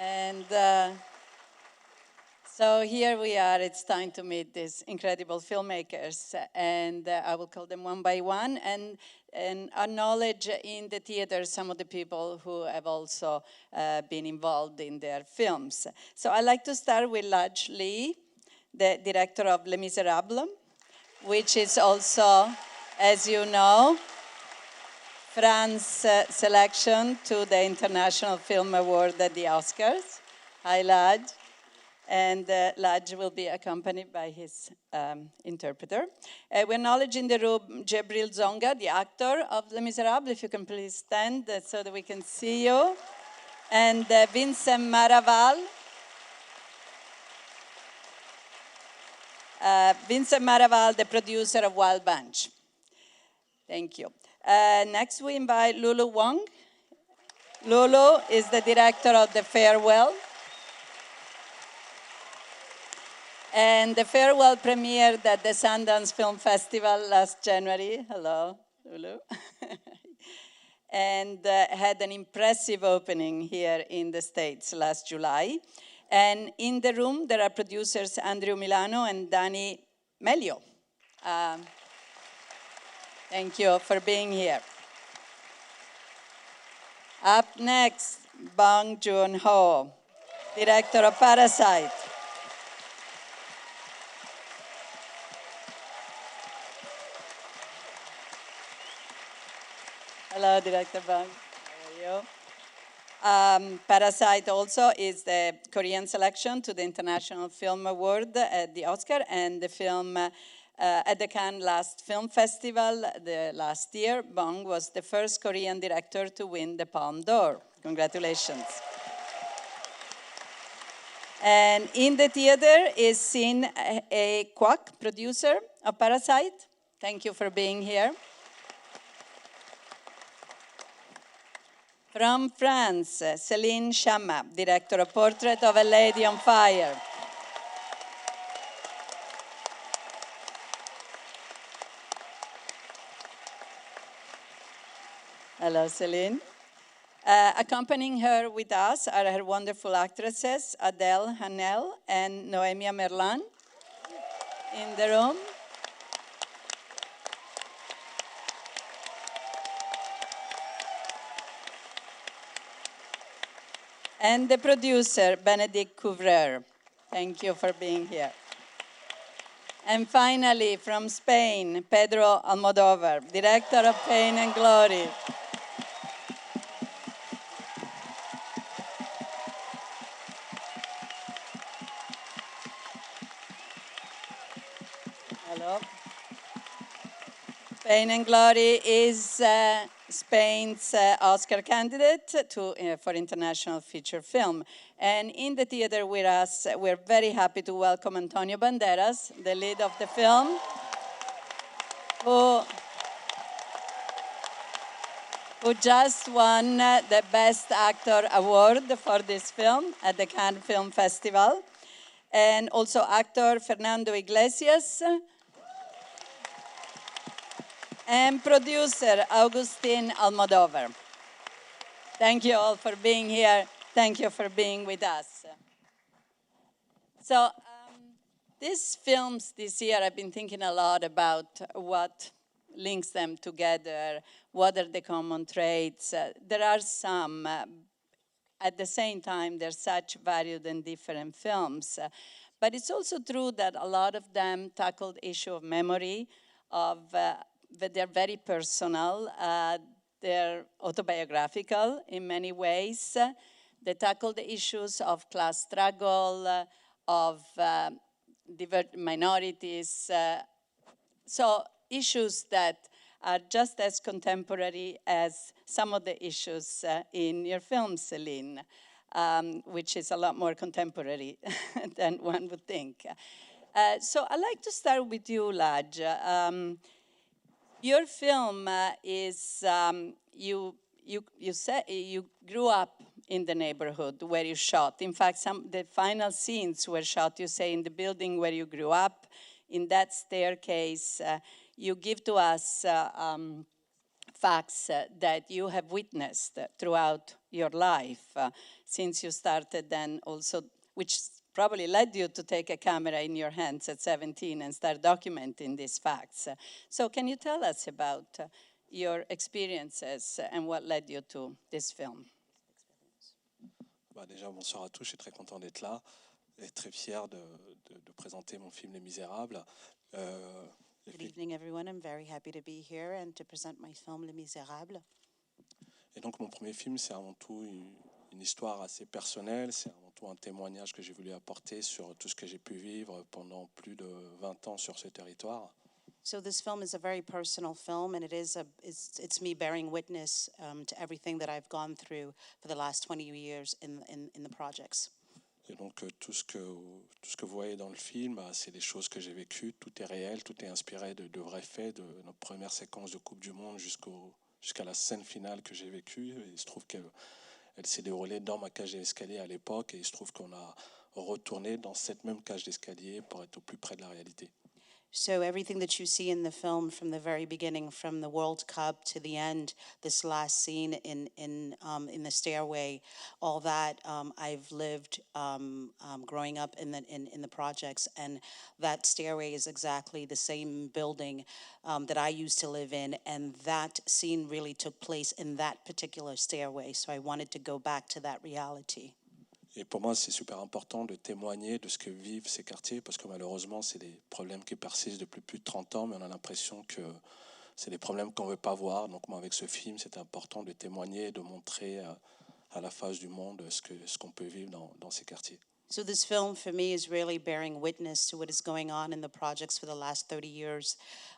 And so here we are. It's time to meet these incredible filmmakers, and I will call them one by one and acknowledge in the theater some of the people who have also been involved in their films. So I'd like to start with Ladj Ly, the director of Les Miserables, which is also, as you know, France's selection to the International Film Award at the Oscars. Hi, Ladj. And Ladj will be accompanied by his interpreter. We acknowledge in the room Djibril Zonga, the actor of Les Miserables. If you can please stand so that we can see you. And Vincent Maraval. Vincent Maraval, the producer of Wild Bunch. Thank you. Next, we invite Lulu Wang. Lulu is the director of The Farewell. And The Farewell premiered at the Sundance Film Festival last January. Hello, Lulu. And had an impressive opening here in the States last July. And in the room, there are producers Andrew Milano and Dani Melio. Thank you for being here. Up next, Bong Joon Ho, director of Parasite. Hello, Director Bong. How are you? Parasite also is the Korean selection to the International Film Award at the Oscar, and the film at the Cannes Last Film Festival last year. Bong was the first Korean director to win the Palme d'Or. Congratulations. And in the theater is Sin A Kwak, producer of Parasite. Thank you for being here. From France, Céline Sciamma, director of Portrait of a Lady on Fire. Hello, Céline. Accompanying her with us are her wonderful actresses, Adèle Hanel and Noémia Merlan, in the room. And the producer, Bénédicte Couvreur. Thank you for being here. And finally, from Spain, Pedro Almodóvar, director of Pain and Glory. Hello. Pain and Glory is Spain's Oscar candidate for international feature film. And in the theater with us, we're very happy to welcome Antonio Banderas, the lead of the film, who just won the Best Actor Award for this film at the Cannes Film Festival. And also actor Fernando Iglesias, and producer Agustín Almodóvar. Thank you all for being here. Thank you for being with us. So these films this year, I've been thinking a lot about what links them together, what are the common traits. There are some. At the same time, they're such varied and different films. But it's also true that a lot of them tackled the issue of memory, but they're very personal. They're autobiographical in many ways. They tackle the issues of class struggle, of minorities. So issues that are just as contemporary as some of the issues in your film, Céline, which is a lot more contemporary than one would think. So I'd like to start with you, Ladj. Your film is, you grew up in the neighborhood where you shot. In fact, the final scenes were shot, you say, in the building where you grew up. In that staircase, you give to us facts that you have witnessed throughout your life since you started then also, which probably led you to take a camera in your hands at 17 and start documenting these facts. So can you tell us about your experiences and what led you to this film? Bah déjà, bonsoir à tous, je suis très content d'être là et très fier de présenter mon film Les Misérables. Good evening, everyone. I'm very happy to be here and to present my film Les Misérables. Et donc mon premier film, c'est avant tout une histoire assez personnelle, c'est avant tout un témoignage que j'ai voulu apporter sur tout ce que j'ai pu vivre pendant plus de 20 ans sur ce territoire. So this film is a very personal film, and it's me bearing witness to everything that I've gone through for the last 20 years in the projects. Et donc tout ce que vous voyez dans le film, c'est des choses que j'ai vécues, tout est réel, tout est inspiré de vrais faits, de notre première séquence de Coupe du Monde jusqu'à la scène finale que j'ai vécue. Et il se trouve qu'elle s'est déroulée dans ma cage d'escalier à l'époque, et il se trouve qu'on a retourné dans cette même cage d'escalier pour être au plus près de la réalité. So everything that you see in the film, from the very beginning, from the World Cup to the end, this last scene in the stairway, all that I've lived growing up in the projects, and that stairway is exactly the same building that I used to live in, and that scene really took place in that particular stairway. So I wanted to go back to that reality. Et pour moi, c'est super important de témoigner de ce que vivent ces quartiers, parce que malheureusement, c'est des problèmes qui persistent depuis plus de 30 ans, mais on a l'impression que c'est des problèmes qu'on ne veut pas voir. Donc moi, avec ce film, c'est important de témoigner et de montrer à la face du monde ce qu'on peut vivre dans ces quartiers. So this film, for me, is really bearing witness to what is going on in the projects for the last 30 years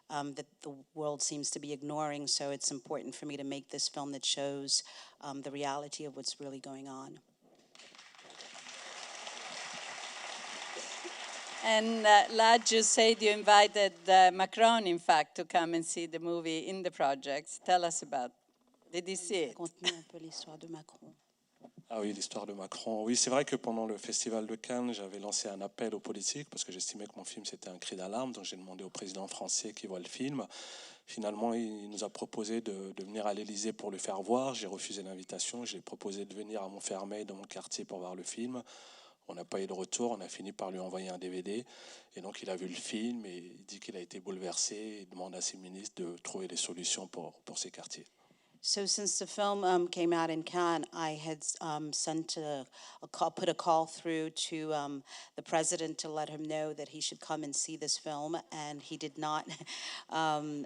that the world seems to be ignoring. So it's important for me to make this film that shows the reality of what's really going on. And Ladj, you said you invited Macron, in fact, to come and see the movie in the projects. Tell us about. Did he see it? Raconte-nous un peu l'histoire de Macron. Ah oui, l'histoire de Macron. Oui, c'est vrai que pendant le Festival de Cannes, j'avais lancé un appel aux politiques parce que j'estimais que mon film c'était un cri d'alarme. Donc j'ai demandé au président français qui voit le film. Finalement, il nous a proposé de venir à l'Élysée pour le faire voir. J'ai refusé l'invitation. J'ai proposé de venir à Montfermeil, dans mon quartier, pour voir le film. On n'a pas eu de retour, on a fini par lui envoyer un DVD. Et donc il a vu le film et il dit qu'il a été bouleversé et demande à ses ministres de trouver des solutions pour ces quartiers. So since the film came out in Cannes, I had put a call through to the president to let him know that he should come and see this film, and he did not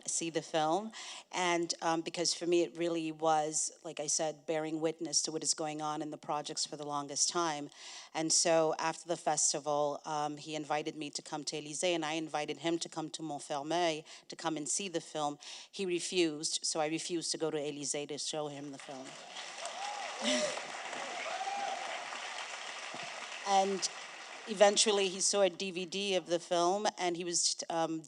see the film. And because for me it really was, like I said, bearing witness to what is going on in the projects for the longest time. And so after the festival, he invited me to come to Élysée, and I invited him to come to Montfermeil to come and see the film. He refused, so I refused to go to Élysée to show him the film. And eventually he saw a DVD of the film, and he was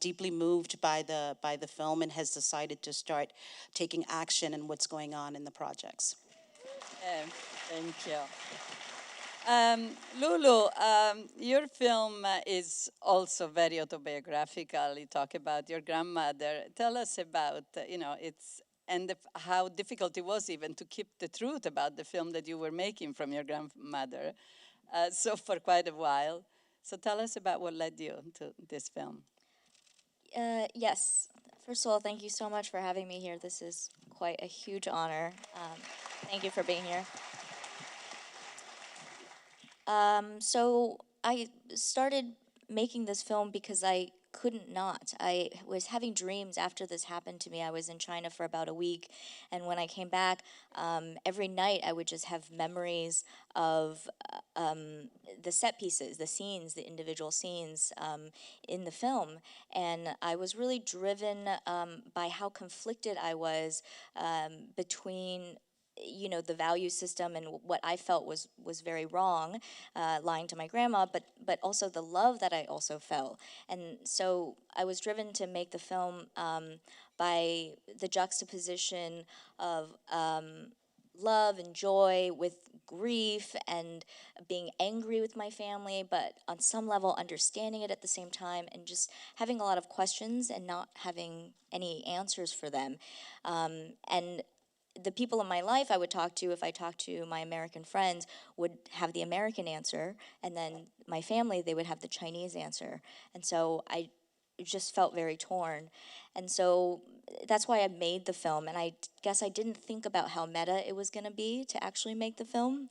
deeply moved by the film, and has decided to start taking action in what's going on in the projects. Thank you. Lulu, your film is also very autobiographical. You talk about your grandmother. Tell us about, how difficult it was even to keep the truth about the film that you were making from your grandmother. So for quite a while. So tell us about what led you to this film. Yes. First of all, thank you so much for having me here. This is quite a huge honor. Thank you for being here. So I started making this film because I couldn't not. I was having dreams after this happened to me. I was in China for about a week, and when I came back, every night I would just have memories of the set pieces, the scenes, the individual scenes in the film, and I was really driven by how conflicted I was between the value system and what I felt was very wrong, lying to my grandma, but also the love that I also felt. And so I was driven to make the film by the juxtaposition of love and joy with grief and being angry with my family, but on some level understanding it at the same time and just having a lot of questions and not having any answers for them. And the people in my life I would talk to, if I talked to my American friends, would have the American answer, and then my family, they would have the Chinese answer. And so I just felt very torn. And so that's why I made the film, and I guess I didn't think about how meta it was going to be to actually make the film,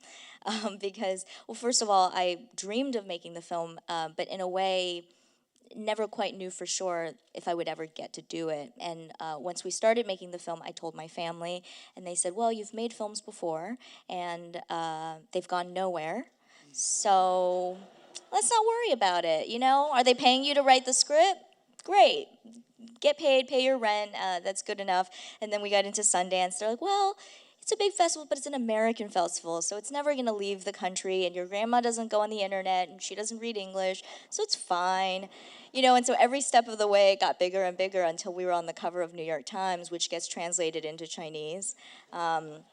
because, well, first of all, I dreamed of making the film, but in a way, never quite knew for sure if I would ever get to do it. And once we started making the film, I told my family, and they said, well, you've made films before, and they've gone nowhere, so let's not worry about it, you know? Are they paying you to write the script? Great. Get paid, pay your rent, that's good enough. And then we got into Sundance. They're like, well, it's a big festival, but it's an American festival, so it's never going to leave the country, and your grandma doesn't go on the internet, and she doesn't read English, so it's fine. You know, and so every step of the way it got bigger and bigger until we were on the cover of New York Times, which gets translated into Chinese. And,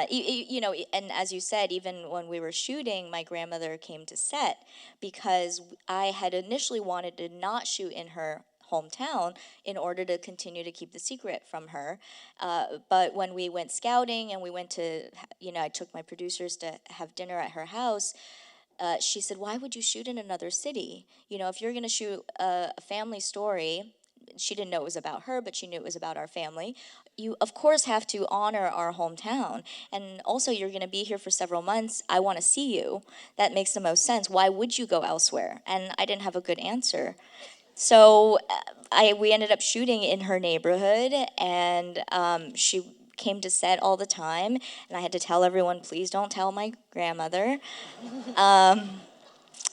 you know, and as you said, even when we were shooting, my grandmother came to set because I had initially wanted to not shoot in her hometown in order to continue to keep the secret from her. But when we went scouting and we went to, you know, I took my producers to have dinner at her house, she said, why would you shoot in another city? You know, if you're going to shoot a family story, she didn't know it was about her, but she knew it was about our family. You, of course, have to honor our hometown. And also, you're going to be here for several months. I want to see you. That makes the most sense. Why would you go elsewhere? And I didn't have a good answer. So we ended up shooting in her neighborhood, and she came to set all the time. And I had to tell everyone, please don't tell my grandmother.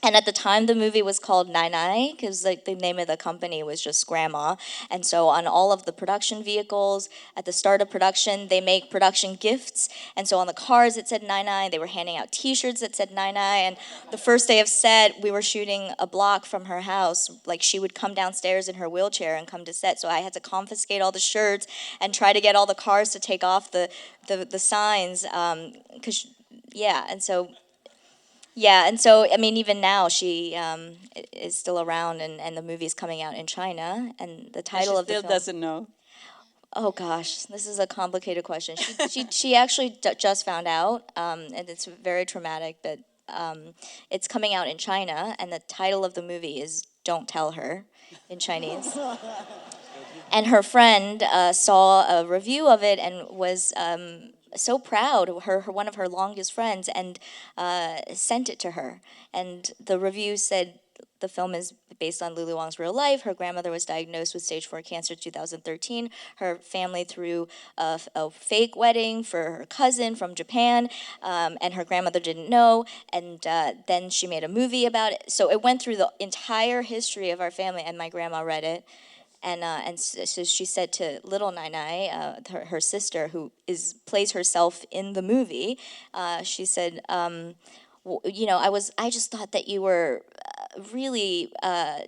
And at the time, the movie was called Nai Nai, because like the name of the company was just Grandma. And so on all of the production vehicles, at the start of production, they make production gifts. And so on the cars, it said Nai Nai. They were handing out T-shirts that said Nai Nai. And the first day of set, we were shooting a block from her house. Like, she would come downstairs in her wheelchair and come to set. So I had to confiscate all the shirts and try to get all the cars to take off the signs. Yeah, and so... Yeah, and so, I mean, even now, she is still around, and the movie's coming out in China, and the title of the film... She still doesn't know. Oh, gosh, this is a complicated question. She actually just found out, and it's very traumatic, but it's coming out in China, and the title of the movie is Don't Tell Her in Chinese. And her friend saw a review of it and was... so proud, one of her longest friends, and sent it to her. And the review said the film is based on Lulu Wang's real life. Her grandmother was diagnosed with stage 4 cancer in 2013. Her family threw a fake wedding for her cousin from Japan, and her grandmother didn't know. And then she made a movie about it. So it went through the entire history of our family, and my grandma read it. And so she said to little Nai Nai, her sister, who plays herself in the movie, she said, you know, I just thought that you were really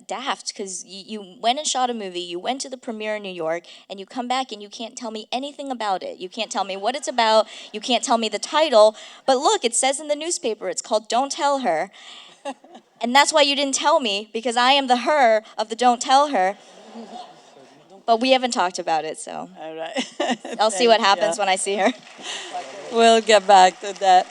daft, because you went and shot a movie, you went to the premiere in New York, and you come back and you can't tell me anything about it. You can't tell me what it's about. You can't tell me the title. But look, it says in the newspaper, it's called Don't Tell Her. And that's why you didn't tell me, because I am the her of the Don't Tell Her. But we haven't talked about it, so All right. I'll see what happens when I see her. We'll get back to that.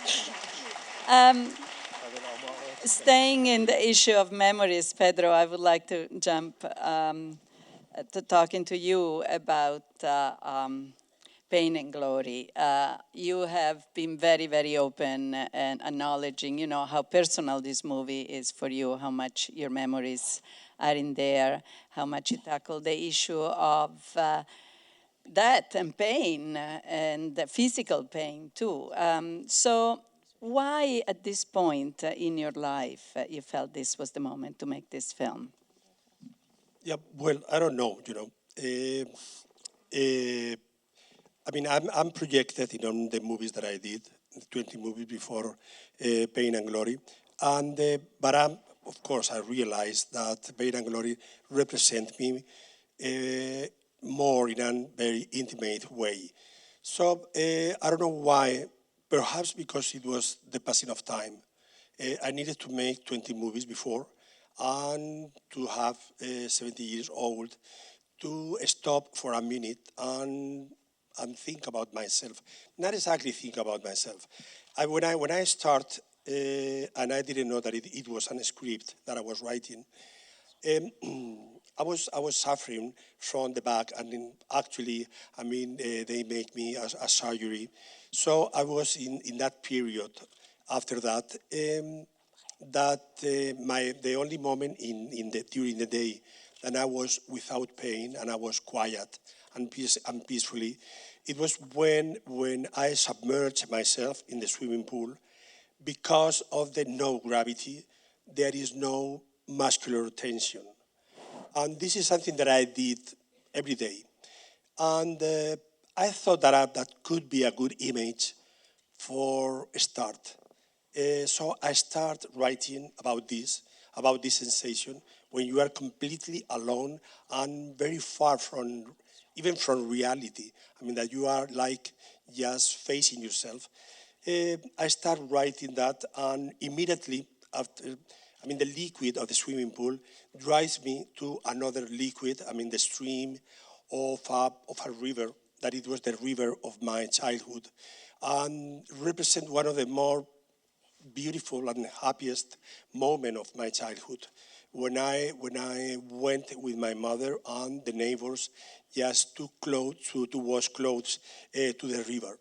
Staying in the issue of memories, Pedro, I would like to jump to talking to you about Pain and Glory. You have been very, very open and acknowledging, you know, how personal this movie is for you, how much your memories are in there, how much you tackle the issue of death and pain and the physical pain too. So why at this point in your life you felt this was the moment to make this film? Yeah, well, I don't know, you know. I mean, I'm projected in the movies that I did, 20 movies before Pain and Glory. And, but of course, I realized that Pain and Glory represent me more in a very intimate way. So I don't know why, perhaps because it was the passing of time. I needed to make 20 movies before, and to have 70 years old, to stop for a minute and think about myself. Not exactly think about myself. When I start, and I didn't know that it was a script that I was writing, I was suffering from the back, and actually, they make me a surgery. So I was in that period. After that, the only moment during the day that I was without pain and I was quiet and peacefully, it was when I submerged myself in the swimming pool. Because of the no gravity, there is no muscular tension. And this is something that I did every day. And I thought that could be a good image for a start. So I start writing about this sensation when you are completely alone and very far from, even from reality. That you are like just facing yourself. I start writing that, and immediately after, the liquid of the swimming pool drives me to another liquid, the stream of a river, that it was the river of my childhood, and represent one of the more beautiful and happiest moment of my childhood, when I went with my mother and the neighbors just to wash clothes to the river.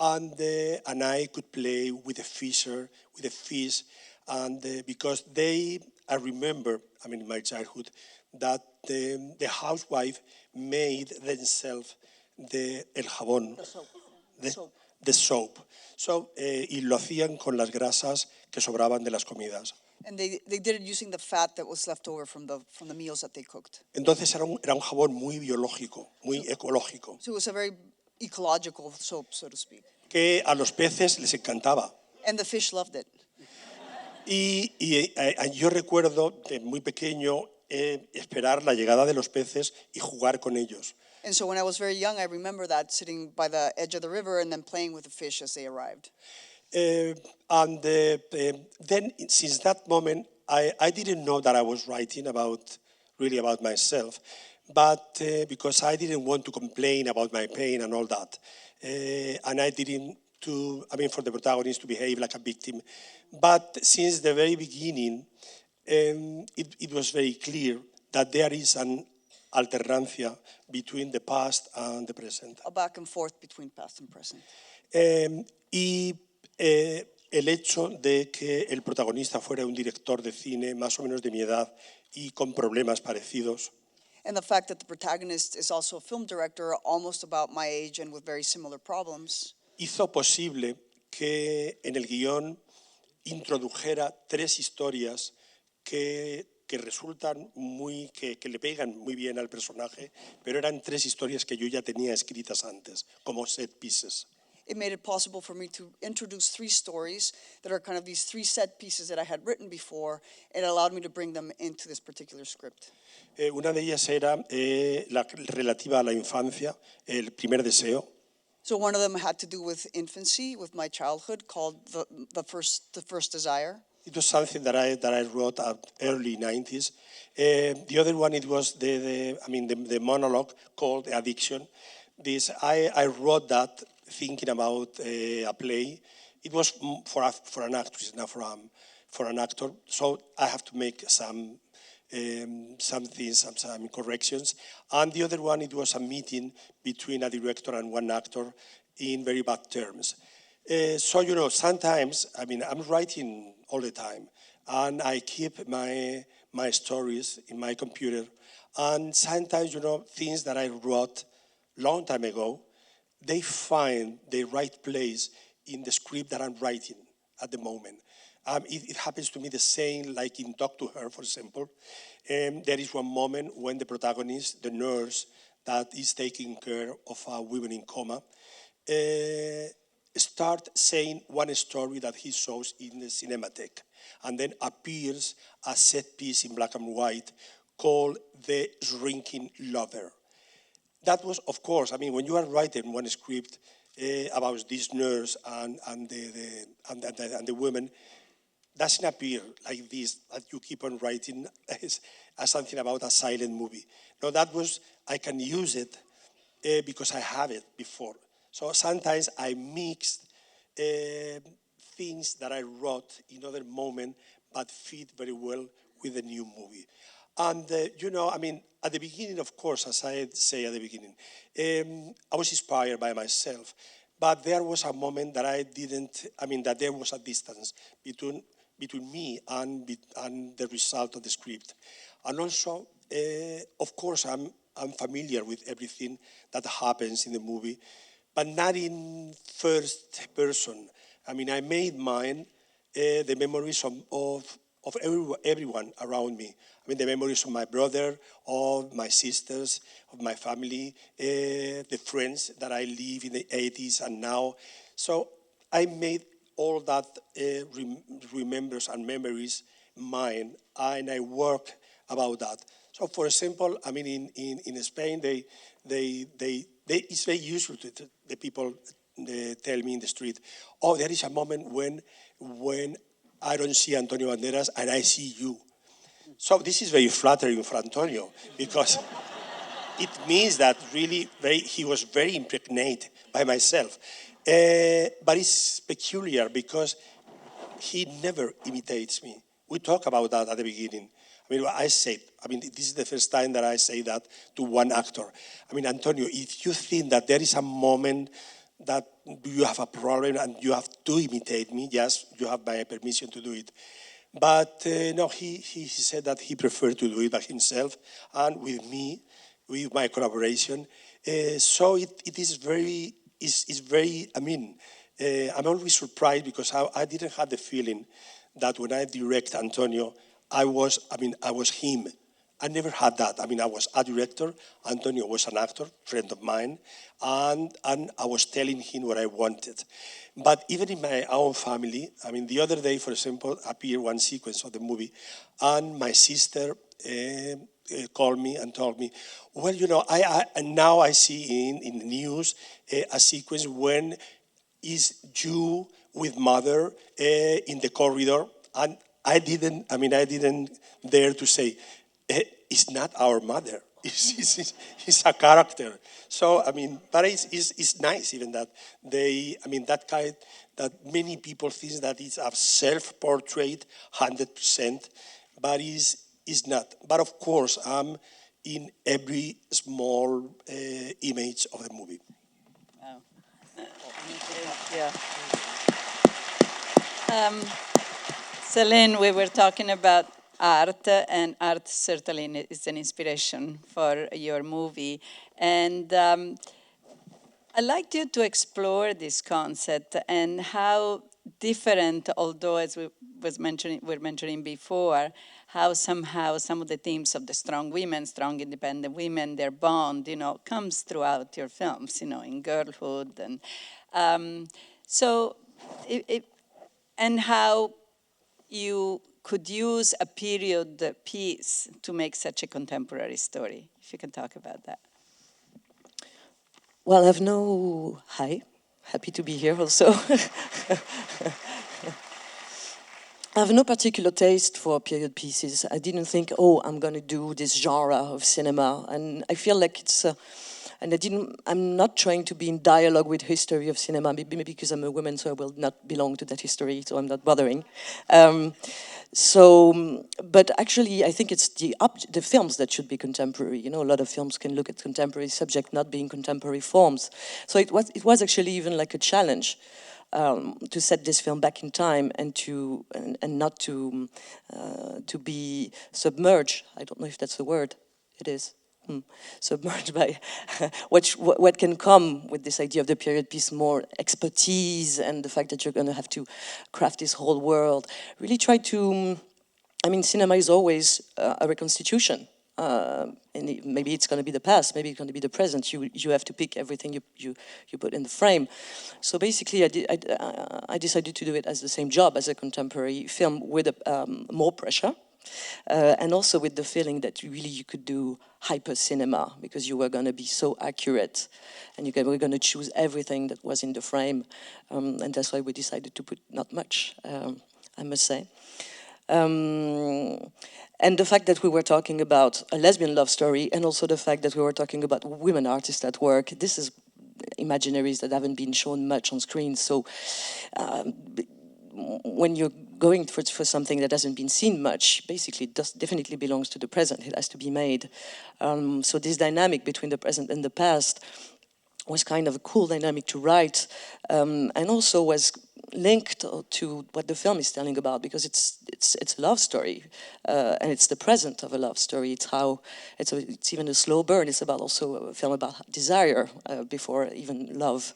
And I could play with the fish, and because I remember, in my childhood, that the housewife made themselves el jabón, the soap. So, y lo hacían con las grasas que sobraban de las comidas. And they did it using the fat that was left over from the meals that they cooked. Entonces era un jabón muy biológico, muy ecológico, So it was a very ecological soap, so to speak. que a los peces les encantaba. And the fish loved it. Y yo recuerdo de muy pequeño esperar la llegada de los peces y jugar con ellos. And so when I was very young, I remember that, sitting by the edge of the river and then playing with the fish as they arrived. Then, since that moment, I didn't know that I was writing really about myself, but because I didn't want to complain about my pain and all that, and I didn't for the protagonist to behave like a victim. But since the very beginning, it was very clear that there is an alternancia between the past and the present. A back and forth between past and present. El hecho de que el protagonista fuera un director de cine más o menos de mi edad y con problemas parecidos, And the fact that the protagonist is also a film director, almost about my age and with very similar problems, hizo posible que en el guión introdujera tres historias que resultan que le pegan muy bien al personaje, pero eran tres historias que yo ya tenía escritas antes, como set pieces. it made it possible for me to introduce three stories that are kind of these three set pieces that I had written before. It allowed me to bring them into this particular script. Una de ellas era la relativa a la infancia, el primer deseo. So one of them had to do with infancy, with my childhood, called the first desire. It was something that I wrote at early 90s. The other one, it was the monologue called Addiction. I wrote that thinking about a play. It was for an actress, not for an actor. So I have to make some things, some corrections. And the other one, it was a meeting between a director and one actor in very bad terms. So, sometimes, I'm writing all the time, and I keep my stories in my computer. And sometimes, things that I wrote long time ago, they find the right place in the script that I'm writing at the moment. It happens to me the same, like in Talk to Her, for example. There is one moment when the protagonist, the nurse that is taking care of a woman in coma, start saying one story that he shows in the Cinematheque, and then appears a set piece in black and white called The Shrinking Lover. that was, of course, I mean, when you are writing one script about this nurse and the woman, doesn't appear like this, that you keep on writing as something about a silent movie. No, that was, I can use it because I have it before. So sometimes I mixed things that I wrote in other moment, but fit very well with the new movie. And, you know, I mean, at the beginning, of course, as I say at the beginning, I was inspired by myself. But there was a moment that I didn't, I mean, that there was a distance between me and the result of the script. And also, of course, I'm familiar with everything that happens in the movie, but not in first person. I mean, I made mine the memories of everyone around me. I mean, the memories of my brother, of my sisters, of my family, the friends that I live in the 80s and now. So I made all that remembers and memories mine, and I work about that. So, for example, I mean, in Spain, it's very usual to the people tell me in the street, oh, there is a moment when I don't see Antonio Banderas and I see you. So this is very flattering for Antonio because it means that really he was very impregnated by myself. But it's peculiar because he never imitates me. We talk about that at the beginning. I mean, this is the first time that I say that to one actor. I mean, Antonio, if you think that there is a moment that you have a problem and you have to imitate me, yes, you have my permission to do it. But no, he said that he preferred to do it by himself and with me, with my collaboration. So it is very, I mean, I'm always surprised because I didn't have the feeling that when I direct Antonio, I was him. I never had that. I mean, I was a director, Antonio was an actor, friend of mine, and I was telling him what I wanted. But even in my own family, I mean, the other day, for example, appeared one sequence of the movie, and my sister called me and told me, well, you know, now I see in the news a sequence when is you with mother in the corridor, and I didn't dare to say, it's not our mother. It's a character. So, I mean, but it's nice even that that many people think that it's a self-portrait, 100%, but is not. But of course, I'm in every small image of the movie. Wow. Yeah. Céline, we were talking about art, and art certainly is an inspiration for your movie. And I'd like you to explore this concept and how different, although as we were mentioning before, how somehow some of the themes of the strong women, strong independent women, their bond, you know, comes throughout your films, you know, in girlhood, and and how you could use a period piece to make such a contemporary story. If you can talk about that. Well, hi, happy to be here also. I have no particular taste for period pieces. I didn't think, oh, I'm going to do this genre of cinema. And I feel like I'm not trying to be in dialogue with history of cinema, maybe because I'm a woman, so I will not belong to that history, so I'm not bothering. But actually, I think it's the films that should be contemporary. You know, a lot of films can look at contemporary subject not being contemporary forms. So it was actually even like a challenge to set this film back in time and not to be submerged. I don't know if that's the word. It is. Submerged by what can come with this idea of the period piece, more expertise and the fact that you're going to have to craft this whole world. Really try to, cinema is always a reconstitution. And maybe it's going to be the past, maybe it's going to be the present. You have to pick everything you put in the frame. So basically, I decided to do it as the same job as a contemporary film with more pressure. And also with the feeling that really you could do hyper cinema because you were going to be so accurate and you were going to choose everything that was in the frame. And that's why we decided to put not much, I must say. And the fact that we were talking about a lesbian love story and also the fact that we were talking about women artists at work, this is imaginaries that haven't been shown much on screen. So when you're going for something that hasn't been seen much, basically it definitely belongs to the present. It has to be made. So this dynamic between the present and the past was kind of a cool dynamic to write, and also was linked to what the film is telling about, because it's a love story, and it's the present of a love story. It's even a slow burn. It's about also a film about desire before even love,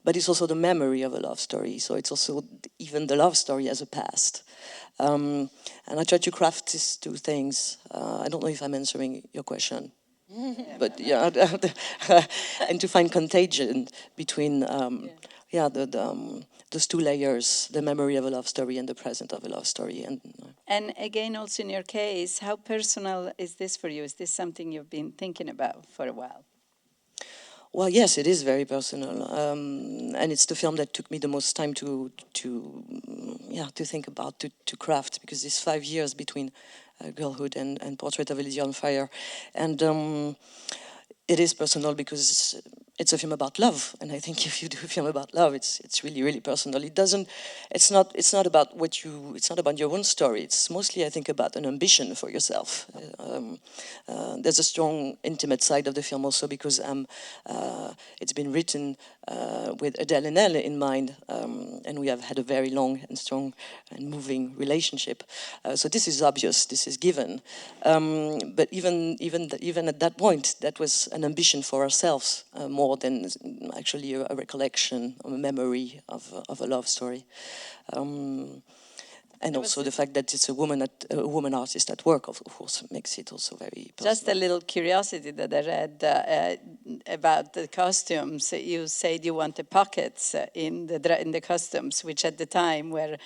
but it's also the memory of a love story. So it's also even the love story as a past. And I try to craft these two things. I don't know if I'm answering your question. But yeah, and to find contagion between those two layers, the memory of a love story and the present of a love story. And again, also in your case, how personal is this for you? Is this something you've been thinking about for a while? Well, yes, it is very personal, and it's the film that took me the most time to think about, to craft, because it's 5 years between Girlhood and Portrait of a Lady on Fire, and it is personal because it's a film about love, and I think if you do a film about love, it's really, really personal. It's not about it's not about your own story. It's mostly, I think, about an ambition for yourself. There's a strong intimate side of the film also because it's been written with Adele and Elle in mind, and we have had a very long and strong and moving relationship. So this is obvious, this is given. But even at that point, that was an ambition for ourselves more than actually a recollection or a memory of a love story. And also the fact that it's a woman artist at work, of course, makes it also very personal. Just a little curiosity that I read about the costumes. You said you wanted pockets in the costumes, which at the time were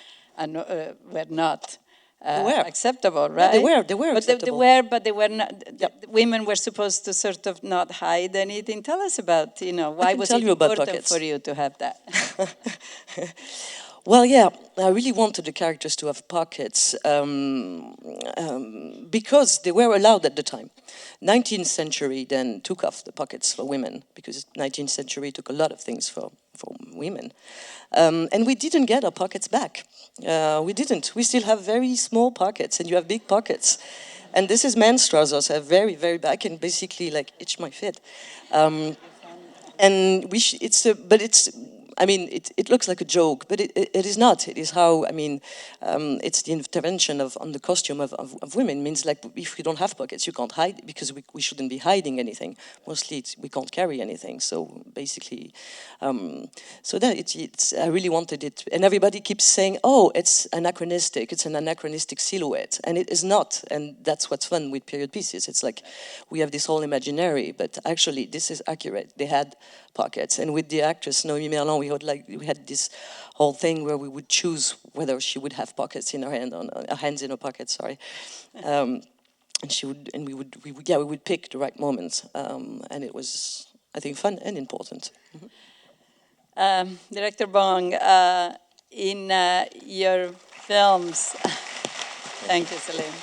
not acceptable, right? Yeah, they were acceptable. But they were not. Yep. Women were supposed to sort of not hide anything. Tell us about, why was it important for you to have that? Well, yeah, I really wanted the characters to have pockets because they were allowed at the time. 19th century then took off the pockets for women because 19th century took a lot of things for women. And we didn't get our pockets back. We didn't. We still have very small pockets and you have big pockets. And this is men's trousers, are very, very big. I can basically like itch my fit. And it looks like a joke, but it is not. It is how, it's the intervention on the costume of women. It means like if we don't have pockets, you can't hide, because we shouldn't be hiding anything. Mostly we can't carry anything. So basically, I really wanted it. And everybody keeps saying, oh, it's anachronistic. It's an anachronistic silhouette. And it is not. And that's what's fun with period pieces. It's like we have this whole imaginary, but actually this is accurate. They had pockets. And with the actress Noémie Merlan, we had this whole thing where we would choose whether she would have pockets in her hands in her pockets. Sorry, and we would pick the right moments, and it was, I think, fun and important. Mm-hmm. Director Bong, in your films, thank you, Céline.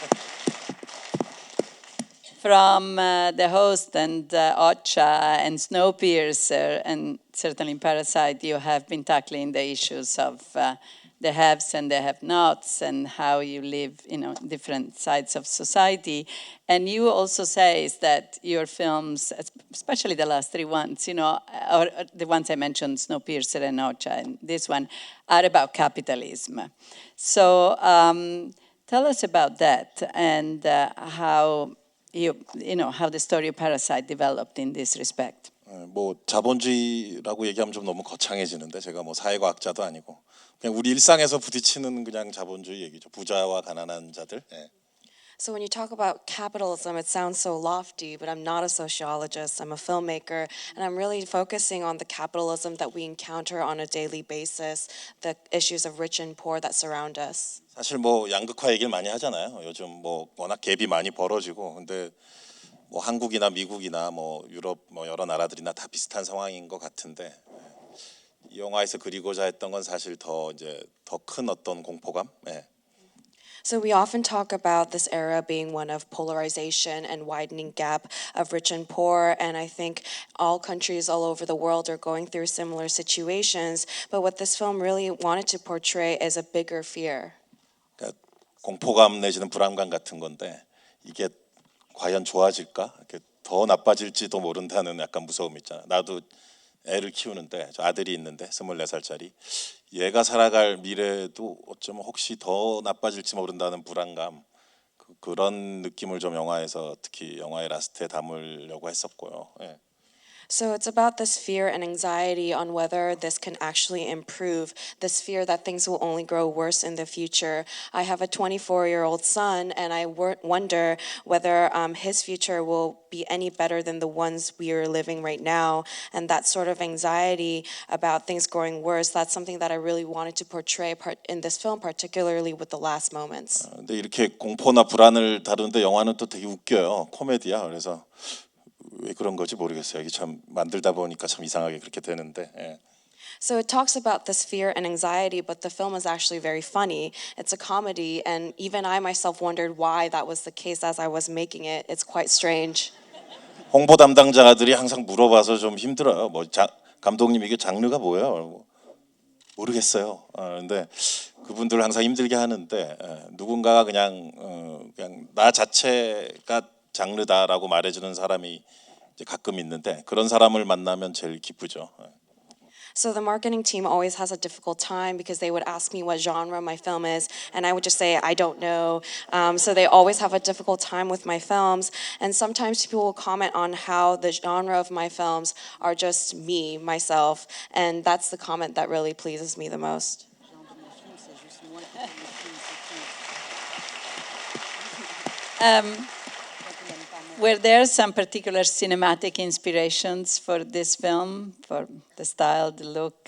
From The Host and Ocha and Snowpiercer, and certainly in Parasite, you have been tackling the issues of the haves and the have-nots and how you live, different sides of society. And you also say that your films, especially the last three ones, or the ones I mentioned, Snowpiercer and Ocha, and this one, are about capitalism. So tell us about that and how how the story of Parasite developed in this respect. 뭐 자본주의라고 얘기하면 좀 너무 거창해지는데 제가 뭐 사회과학자도 아니고 그냥 우리 일상에서 부딪히는 그냥 자본주의 얘기죠. 부자와 가난한 자들. 예. So when you talk about capitalism, it sounds so lofty, but I'm not a sociologist, I'm a filmmaker, and I'm really focusing on the capitalism that we encounter on a daily basis, the issues of rich and poor that surround us. 사실 뭐 양극화 얘기를 많이 하잖아요. 요즘 뭐 워낙 갭이 많이 벌어지고 근데 뭐 한국이나 미국이나 뭐 유럽 뭐 여러 나라들이나 다 비슷한 상황인 것 같은데 이 영화에서 그리고자 했던 건 사실 더 이제 더 큰 어떤 공포감. 예. So we often talk about this era being one of polarization and widening gap of rich and poor, and I think all countries all over the world are going through similar situations, but what this film really wanted to portray is a bigger fear. 그러니까 공포감 내지는 불안감 같은 건데 이게 과연 좋아질까? 이렇게 더 나빠질지도 모른다는 약간 무서움 있잖아. 나도 애를 키우는데 저 아들이 있는데 24살짜리 얘가 살아갈 미래도 어쩌면 혹시 더 나빠질지 모른다는 불안감 그런 느낌을 좀 영화에서 특히 영화의 라스트에 담으려고 했었고요. 예. So it's about this fear and anxiety on whether this can actually improve, this fear that things will only grow worse in the future. I have a 24-year-old son, and I wonder whether his future will be any better than the ones we are living right now. And that sort of anxiety about things growing worse, that's something that I really wanted to portray in this film, particularly with the last moments. 근데 이렇게 공포나 불안을 다루는데 영화는 또 되게 웃겨요. 코미디야. 그래서 왜 그런 거지 모르겠어요. 이게 참 만들다 보니까 참 이상하게 그렇게 되는데. 예. So it talks about this fear and anxiety, but the film is actually very funny. It's a comedy, and even I myself wondered why that was the case as I was making it. It's quite strange. 홍보 담당자들이 항상 물어봐서 좀 힘들어요. 뭐 감독님 이게 장르가 뭐예요? 모르겠어요. 근데 그분들 항상 힘들게 하는데 누군가가 그냥 나 자체가 장르다라고 말해주는 사람이 이제 가끔 있는데 그런 사람을 만나면 제일 기쁘죠. So the marketing team always has a difficult time because they would ask me what genre my film is, and I would just say, I don't know. So they always have a difficult time with my films, and sometimes people will comment on how the genre of my films are just me, myself, and that's the comment that really pleases me the most. Were there some particular cinematic inspirations for this film, for the style, the look?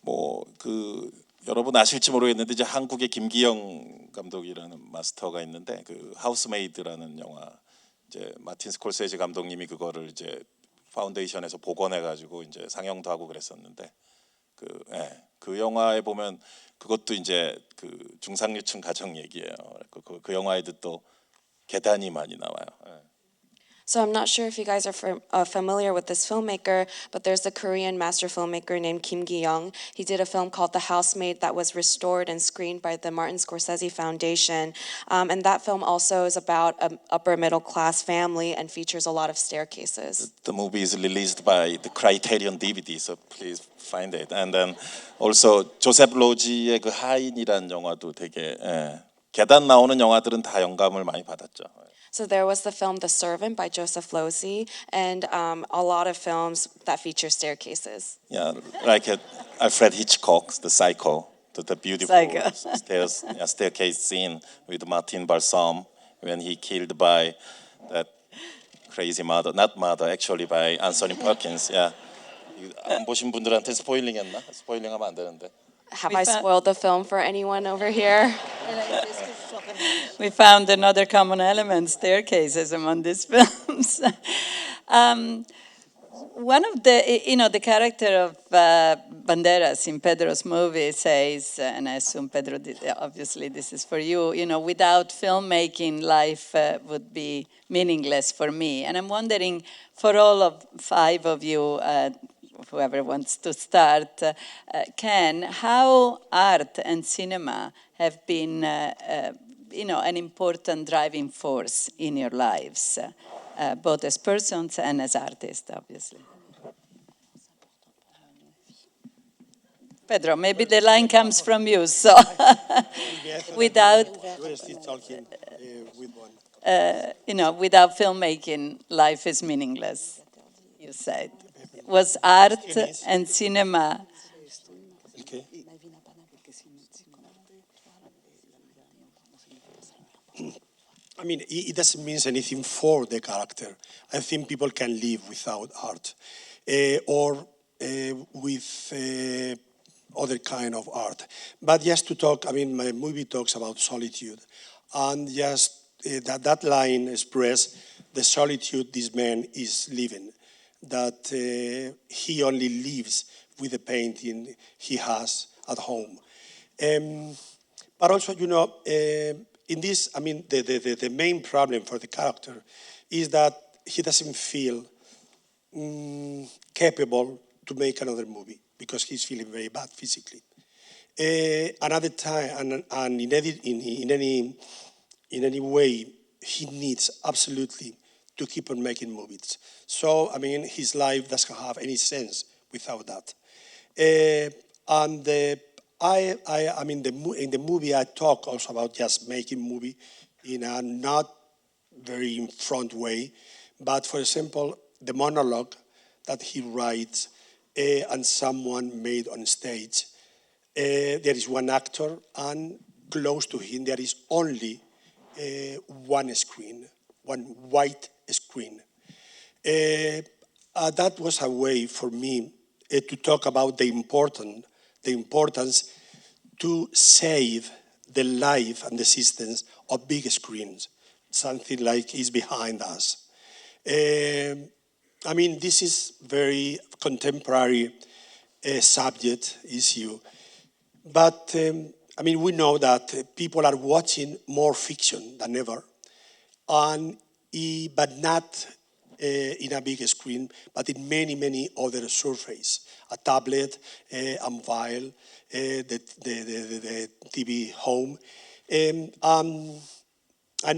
뭐 그 여러분 아실지 모르겠는데 이제 한국의 김기영 감독이라는 마스터가 있는데 그 하우스메이드라는 영화 이제 마틴 스콜세지 감독님이 그거를 이제 파운데이션에서 복원해 가지고 이제 상영도 하고 그랬었는데 그 영화에 보면 그것도 이제 그 중상류층 가정 얘기예요. 그 영화에도 또 계단이 많이 나와요. So I'm not sure if you guys are familiar with this filmmaker, but there's a Korean master filmmaker named Kim Gi-young. He did a film called The Housemaid that was restored and screened by the Martin Scorsese Foundation. And that film also is about an upper middle class family and features a lot of staircases. The movie is released by the Criterion DVD, so please find it. And then also 조셉 로지의 그 하인이라는 영화도 되게 계단 나오는 영화들은 다 영감을 많이 받았죠. So there was the film The Servant by Joseph Losey, and a lot of films that feature staircases. Yeah, like Alfred Hitchcock's The Psycho, the beautiful staircase scene with Martin Balsam when he killed by that crazy mother, not mother, actually by Anthony Perkins. Yeah, 안 보신 분들한테 스포일링했나? 스포일링하면 안 되는데. Have I spoiled the film for anyone over here? We found another common element, staircases, among these films. One of the character of Banderas in Pedro's movie says, and I assume Pedro, obviously this is for you, without filmmaking, life would be meaningless for me. And I'm wondering, for all of five of you, whoever wants to start how art and cinema have been, an important driving force in your lives, both as persons and as artists, obviously. Pedro, maybe the line comes from you, so without filmmaking, life is meaningless, you said. Was art and cinema I mean, it doesn't mean anything for the character. I think people can live without art, or with other kind of art. But just to talk, I mean, my movie talks about solitude, and just that line expresses the solitude this man is living, that he only lives with the painting he has at home. But also, you know, in this, I mean, the main problem for the character is that he doesn't feel capable to make another movie because he's feeling very bad physically. Another time, and in any way, he needs absolutely to keep on making movies. So, I mean, his life doesn't have any sense without that. I mean, in the movie, I talk also about just making movie in a not very in front way, but for example, the monologue that he writes and someone made on stage. There is one actor, and close to him there is only one screen, one white screen. That was a way for me to talk about the importance to save the life and the existence of big screens, something like is behind us. I mean, this is very contemporary subject issue, but I mean, we know that people are watching more fiction than ever, but not in a big screen, but in many other surfaces, a tablet, a mobile, the TV home. And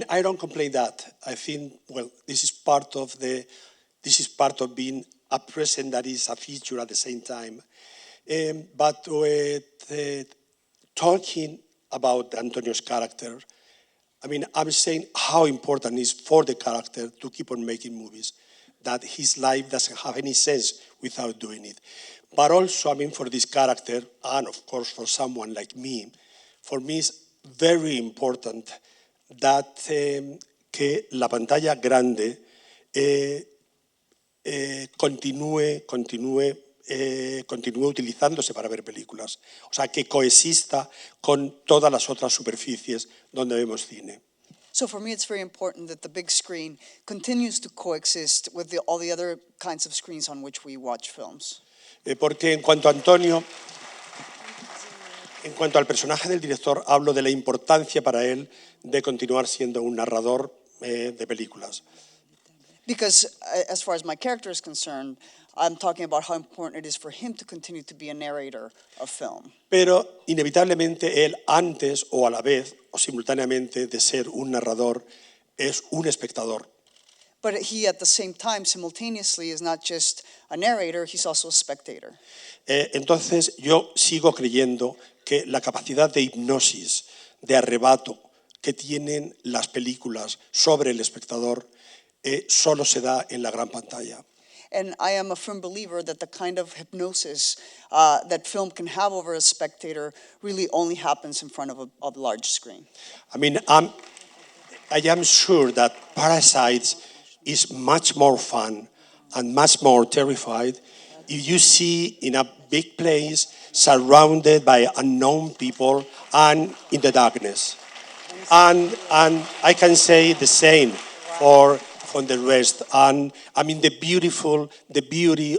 I don't complain that. I think, well, this is part of being a present that is a feature at the same time. But talking about Antonio's character, I mean, I'm saying how important it is for the character to keep on making movies, that his life doesn't have any sense without doing it. But also, I mean, for this character, and of course for someone like me, for me it's very important that que la pantalla grande continúe utilizándose para ver películas. O sea, que coexista con todas las otras superficies donde vemos cine. So for me, it's very important that the big screen continues to coexist with all the other kinds of screens on which we watch films. Porque en cuanto a Antonio, en cuanto al personaje del director, hablo de la importancia para él de continuar siendo un narrador de películas. Because as far as my character is concerned, I'm talking about how important it is for him to continue to be a narrator of film. Pero inevitablemente él, antes o a la vez o simultáneamente de ser un narrador, es un espectador. But he, at the same time, simultaneously, is not just a narrator, he's also a spectator. Entonces yo sigo creyendo que la capacidad de hipnosis, de arrebato que tienen las películas sobre el espectador solo se da en la gran pantalla. And I am a firm believer that the kind of hypnosis that film can have over a spectator really only happens in front of a large screen. I mean, I am sure that Parasite is much more fun and much more terrified if you see in a big place surrounded by unknown people and in the darkness. And I can say the same for the rest. And I mean, the beauty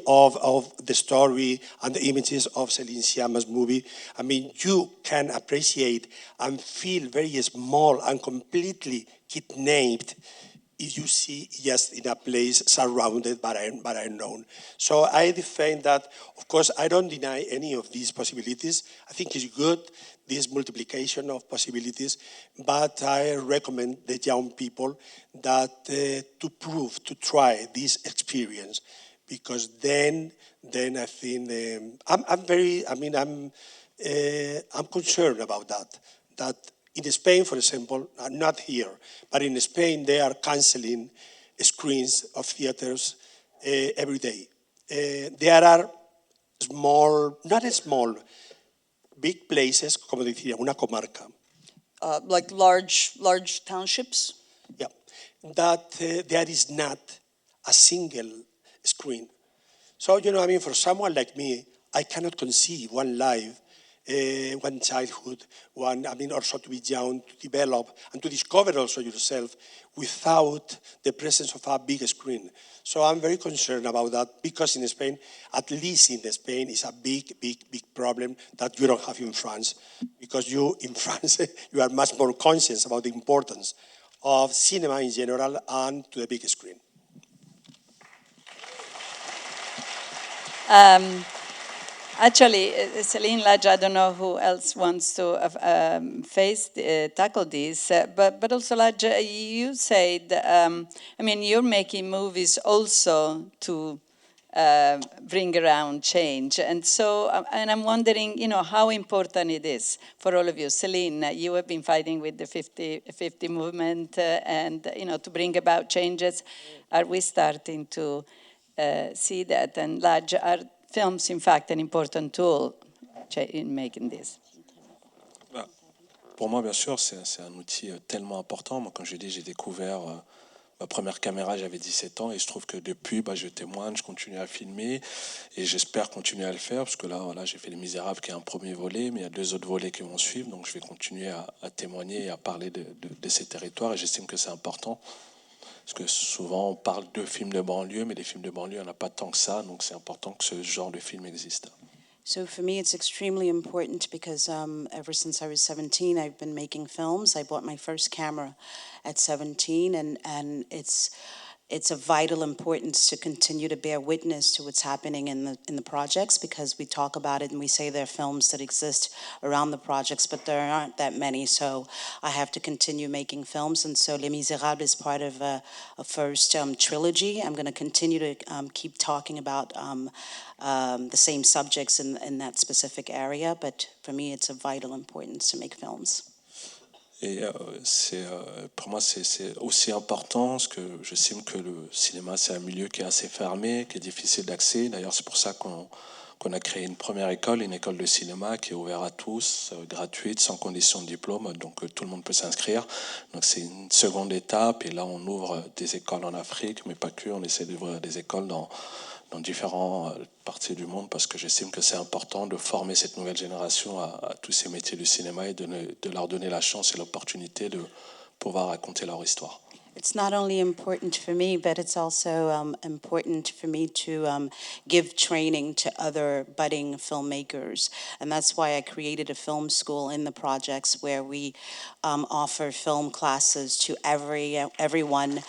of the story and the images of Céline Sciamma's movie. I mean, you can appreciate and feel very small and completely kidnapped if you see just in a place surrounded by unknown. So I defend that. Of course, I don't deny any of these possibilities. I think it's good, this multiplication of possibilities, but I recommend the young people that to try this experience, because then I think I'm concerned about that in Spain, for example, not here, but in Spain they are canceling screens of theaters every day. There are big places, como decía, una comarca. Like large townships? Yeah, that there is not a single screen. So, you know, I mean, for someone like me, I cannot conceive one life, one childhood, one, I mean, also to be young, to develop, and to discover also yourself without the presence of a big screen. So I'm very concerned about that because in Spain, at least in Spain, is a big, big, big problem that you don't have in France. Because you, in France, you are much more conscious about the importance of cinema in general and to the big screen. Actually, Céline, Ladj, I don't know who else wants to tackle this, but also Ladj, you said, I mean, you're making movies also to bring around change, and so, and I'm wondering, you know, how important it is for all of you. Céline, you have been fighting with the 50-50 movement, and you know, to bring about changes. Are we starting to see that? And Ladj, are films, in fact, an important tool in making this? Pour moi, bien sûr, c'est un outil tellement important. Moi, quand je dis, j'ai découvert ma première caméra, j'avais 17 ans, et je trouve que depuis, je témoigne, je continue à filmer, et j'espère continuer à le faire, parce que là, voilà, j'ai fait Les Misérables, qui est un premier volet, mais il y a 2 autres volets qui vont suivre, donc je vais continuer à témoigner et à parler de ces territoires, et j'estime que c'est important. Parce que souvent, on parle de films de banlieue, mais les films de banlieue, il n'y en a pas tant que ça, donc c'est important que ce genre de film existe. So for me, it's extremely important because ever since I was 17, I've been making films. I bought my first camera at 17, and it's of vital importance to continue to bear witness to what's happening in the projects, because we talk about it and we say there are films that exist around the projects, but there aren't that many. So I have to continue making films, and so Les Misérables is part of a first trilogy. I'm going to continue to keep talking about the same subjects in that specific area, but for me, it's of vital importance to make films. Et pour moi, c'est aussi important, parce que j'estime que le cinéma, c'est un milieu qui est assez fermé, qui est difficile d'accès. D'ailleurs, c'est pour ça qu'on a créé une première école, une école de cinéma qui est ouverte à tous, gratuite, sans condition de diplôme, donc tout le monde peut s'inscrire. Donc c'est une seconde étape, et là, on ouvre des écoles en Afrique, mais pas que, on essaie d'ouvrir des écoles dans différentes parties du monde, parce que j'estime que c'est important de former cette nouvelle génération à tous ces métiers du cinéma et de leur donner la chance et l'opportunité de pouvoir raconter leur histoire. It's not only important for me, but it's also important for me to give training to other budding filmmakers. And that's why I created a film school in the projects where we offer film classes to everyone.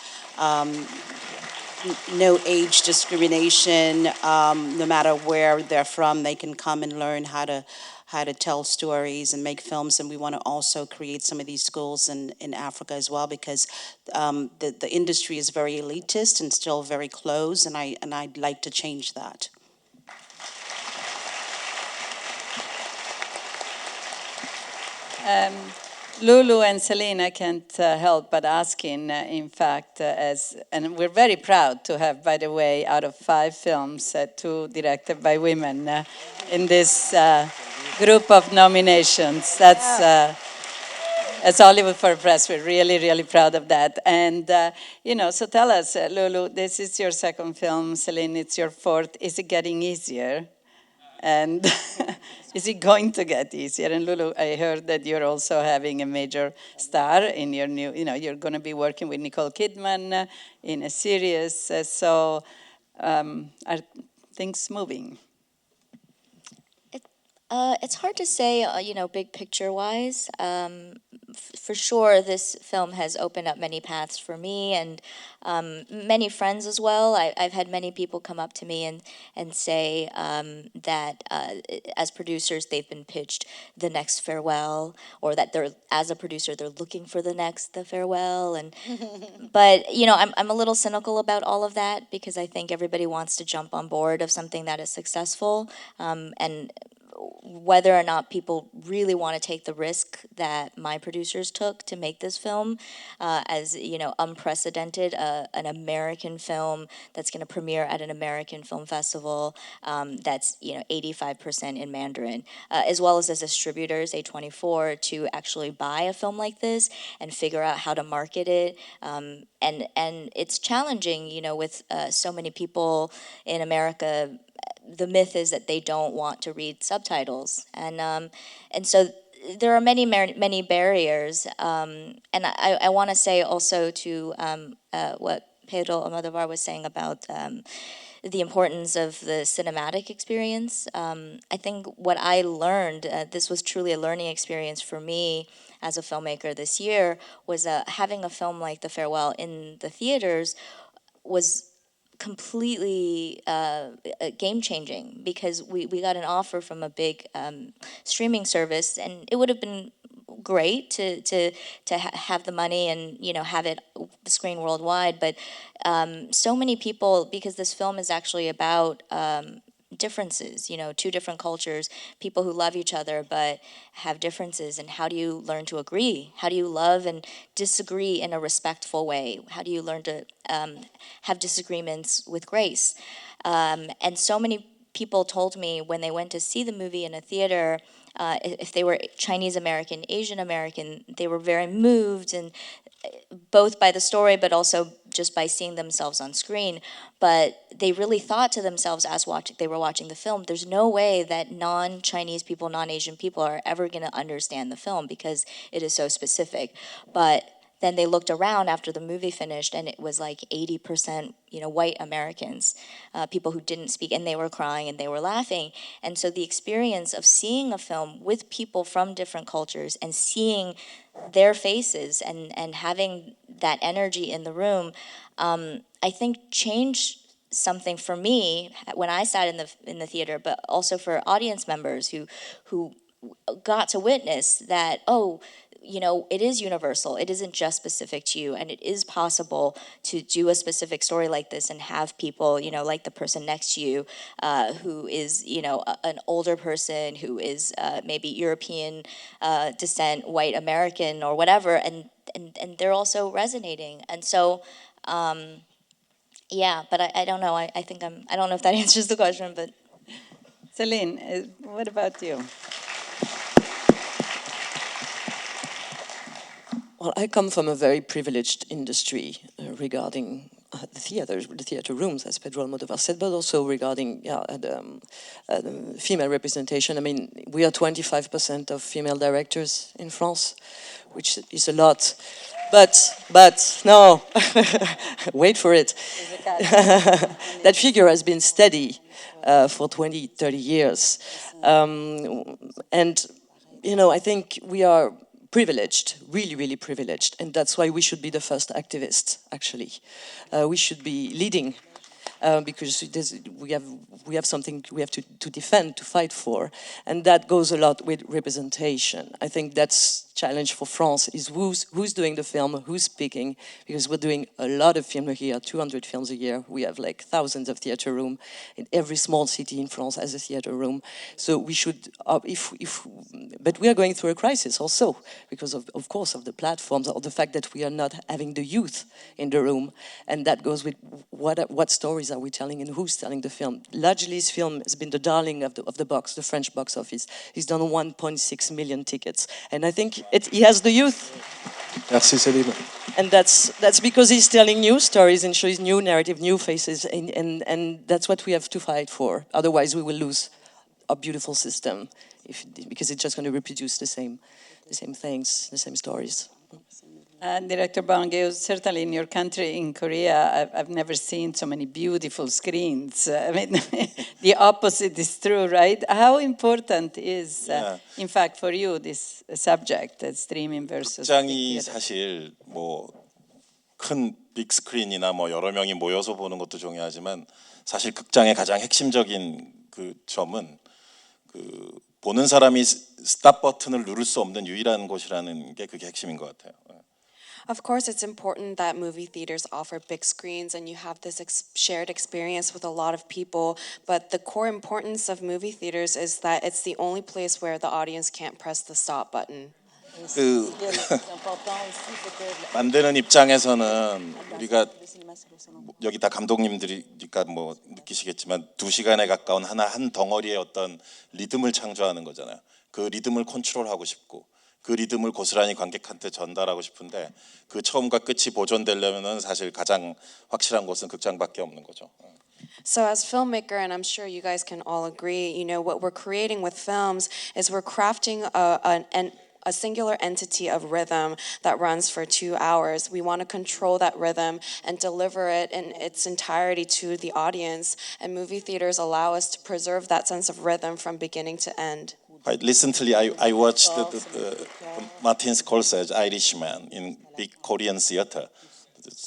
No age discrimination, no matter where they're from, they can come and learn how to tell stories and make films. And we want to also create some of these schools in Africa as well, because the industry is very elitist and still very closed, and I'd like to change that. Lulu and Céline, I can't help but asking, in fact, and we're very proud to have, by the way, out of 5 films, 2 directed by women in this group of nominations. That's as Hollywood for Press, we're really, really proud of that. And, you know, so tell us, Lulu, this is your 2nd film, Céline, it's your 4th. Is it getting easier? And is it going to get easier? And Lulu, I heard that you're also having a major star in your new, you know, you're going to be working with Nicole Kidman in a series. So are things moving? It's hard to say, you know, big picture-wise. For sure, this film has opened up many paths for me and many friends as well. I've had many people come up to me and say that as producers, they've been pitched the next Farewell, or that as a producer, they're looking for the Farewell. And but, you know, I'm a little cynical about all of that, because I think everybody wants to jump on board of something that is successful. And whether or not people really want to take the risk that my producers took to make this film, as unprecedented, an American film that's going to premiere at an American film festival, that's 85% in Mandarin, as well as distributors, A24, to actually buy a film like this and figure out how to market it. And it's challenging, with so many people in America. The myth is that they don't want to read subtitles, and so there are many barriers. And I want to say also to what Pedro Almodóvar was saying about the importance of the cinematic experience. I think what I learned, this was truly a learning experience for me as a filmmaker this year, was having a film like The Farewell in the theaters was completely game-changing, because we got an offer from a big streaming service, and it would have been great to have the money and have it screen worldwide, but so many people, because this film is actually about differences, two different cultures, people who love each other but have differences, and how do you learn to agree? How do you love and disagree in a respectful way? How do you learn to have disagreements with grace? And so many people told me when they went to see the movie in a theater, if they were Chinese American, Asian American, they were very moved, and both by the story but also just by seeing themselves on screen. But they really thought to themselves as they were watching the film, there's no way that non-Chinese people, non-Asian people are ever going to understand the film because it is so specific. But then they looked around after the movie finished, and it was like 80%, white Americans, people who didn't speak, and they were crying and they were laughing. And so the experience of seeing a film with people from different cultures and seeing their faces and having that energy in the room, I think changed something for me when I sat in the theater, but also for audience members who got to witness that, it is universal. It isn't just specific to you, and it is possible to do a specific story like this and have people, like the person next to you, who is, an older person who is maybe European descent, white American or whatever, and they're also resonating. And so, yeah, but I don't know. I think I don't know if that answers the question, but. Céline, what about you? Well, I come from a very privileged industry regarding the theater rooms, as Pedro Almodóvar said, but also regarding the female representation. I mean, we are 25% of female directors in France, which is a lot. But no, wait for it. That figure has been steady for 20, 30 years. And, I think we are privileged, really, really privileged, and that's why we should be the first activists, actually. We should be leading, because we have something we have to defend, to fight for, and that goes a lot with representation. I think that's challenge for France is who's doing the film, who's speaking, because we're doing a lot of film here, 200 films a year. We have like thousands of theater rooms in every small city in France has a theater room. So we should, but we are going through a crisis also because of course of the platforms, or the fact that we are not having the youth in the room, and that goes with what stories are we telling and who's telling the film. Ladj Ly's film has been the darling of the French box office. He's done 1.6 million tickets, and I think he has the youth. Merci Céline. And that's because he's telling new stories and shows new narrative, new faces, and that's what we have to fight for. Otherwise, we will lose our beautiful system, because it's just going to reproduce the same things, the same stories. Director Bong, certainly in your country, in Korea, I've never seen so many beautiful screens. I mean, the opposite is true, right? How important is, in fact, for you, this subject, streaming versus 극장이 사실 큰 빅스크린이나 여러 명이 모여서 보는 것도 중요하지만 사실 극장의 가장 핵심적인 그 점은 그 보는 사람이 스탑 버튼을 누를 수 없는 유일한 곳이라는 게 그게 핵심인 것 같아요. Of course, it's important that movie theaters offer big screens and you have this shared experience with a lot of people. But the core importance of movie theaters is that it's the only place where the audience can't press the stop button. 그 만드는 입장에서는 우리가 여기 다 감독님들이니까 뭐 느끼시겠지만 2시간에 가까운 한 덩어리의 어떤 리듬을 창조하는 거잖아요. 그 리듬을 컨트롤하고 싶고 그 리듬을 고스란히 관객한테 전달하고 싶은데 그 처음과 끝이 보존되려면은 사실 가장 확실한 곳은 극장밖에 없는 거죠. So as filmmaker, and I'm sure you guys can all agree, you know, what we're creating with films is we're crafting a singular entity of rhythm that runs for 2 hours. We want to control that rhythm and deliver it in its entirety to the audience. And movie theaters allow us to preserve that sense of rhythm from beginning to end. Recently, I watched the Martin Scorsese Irishman in big Korean theater.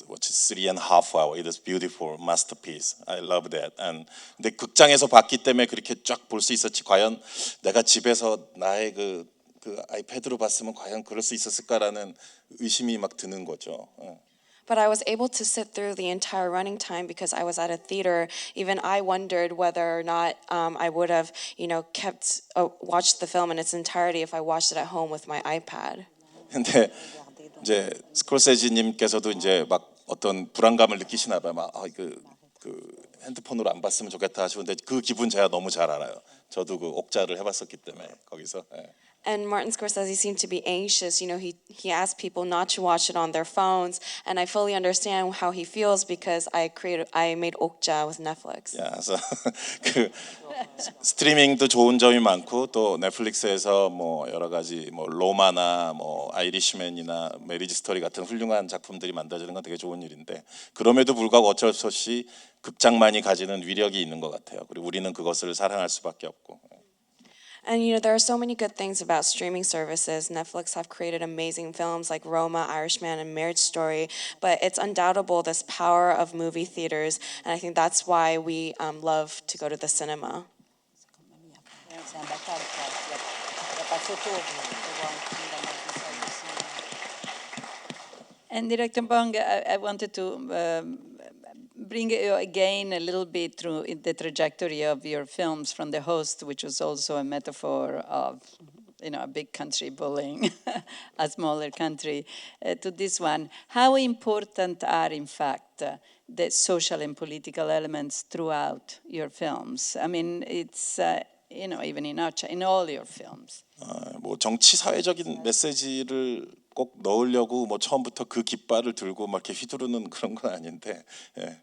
Which is 3.5 hours. It is beautiful masterpiece. I love that. And 근데 극장에서 봤기 때문에 그렇게 쫙 볼 수 있었지. 과연 내가 집에서 나의 그 아이패드로 봤으면 과연 그럴 수 있었을까라는 의심이 막 드는 거죠. But I was able to sit through the entire running time because I was at a theater. Even I wondered whether or not I would have, you know, watched the film in its entirety if I watched it at home with my iPad. 근데 이제 스콜세지님께서도 이제 막 어떤 불안감을 느끼시나 봐요. 막 그 핸드폰으로 안 봤으면 좋겠다 하시는데 그 기분 제가 너무 잘 알아요. 저도 그 옥자를 해봤었기 때문에 거기서. And Martin Scorsese seemed to be anxious. You know, he asked people not to watch it on their phones, and I fully understand how he feels because I made okja with Netflix. 야, 그래서 그 스트리밍도 좋은 점이 많고 또 넷플릭스에서 뭐 여러 가지 뭐 로마나 뭐 아이리시맨이나 메리지 스토리 같은 훌륭한 작품들이 만들어지는 건 되게 좋은 일인데 그럼에도 불구하고 어쩔 수 없이 극장만이 가지는 위력이 있는 것 같아요. 그리고 우리는 그것을 사랑할 수밖에 없고. And you know, there are so many good things about streaming services. Netflix have created amazing films like Roma, Irishman, and Marriage Story, but it's undoubtable this power of movie theaters, and I think that's why we love to go to the cinema. And Director Bong, I wanted to bring you again a little bit through the trajectory of your films from The Host, which was also a metaphor of, you know, a big country bullying a smaller country, to this one. How important are, in fact, the social and political elements throughout your films? I mean, it's, you know, even in all your films. 뭐 정치 사회적인 메시지를 꼭 넣으려고 뭐 처음부터 그 깃발을 들고 막 이렇게 휘두르는 그런 건 아닌데. 예.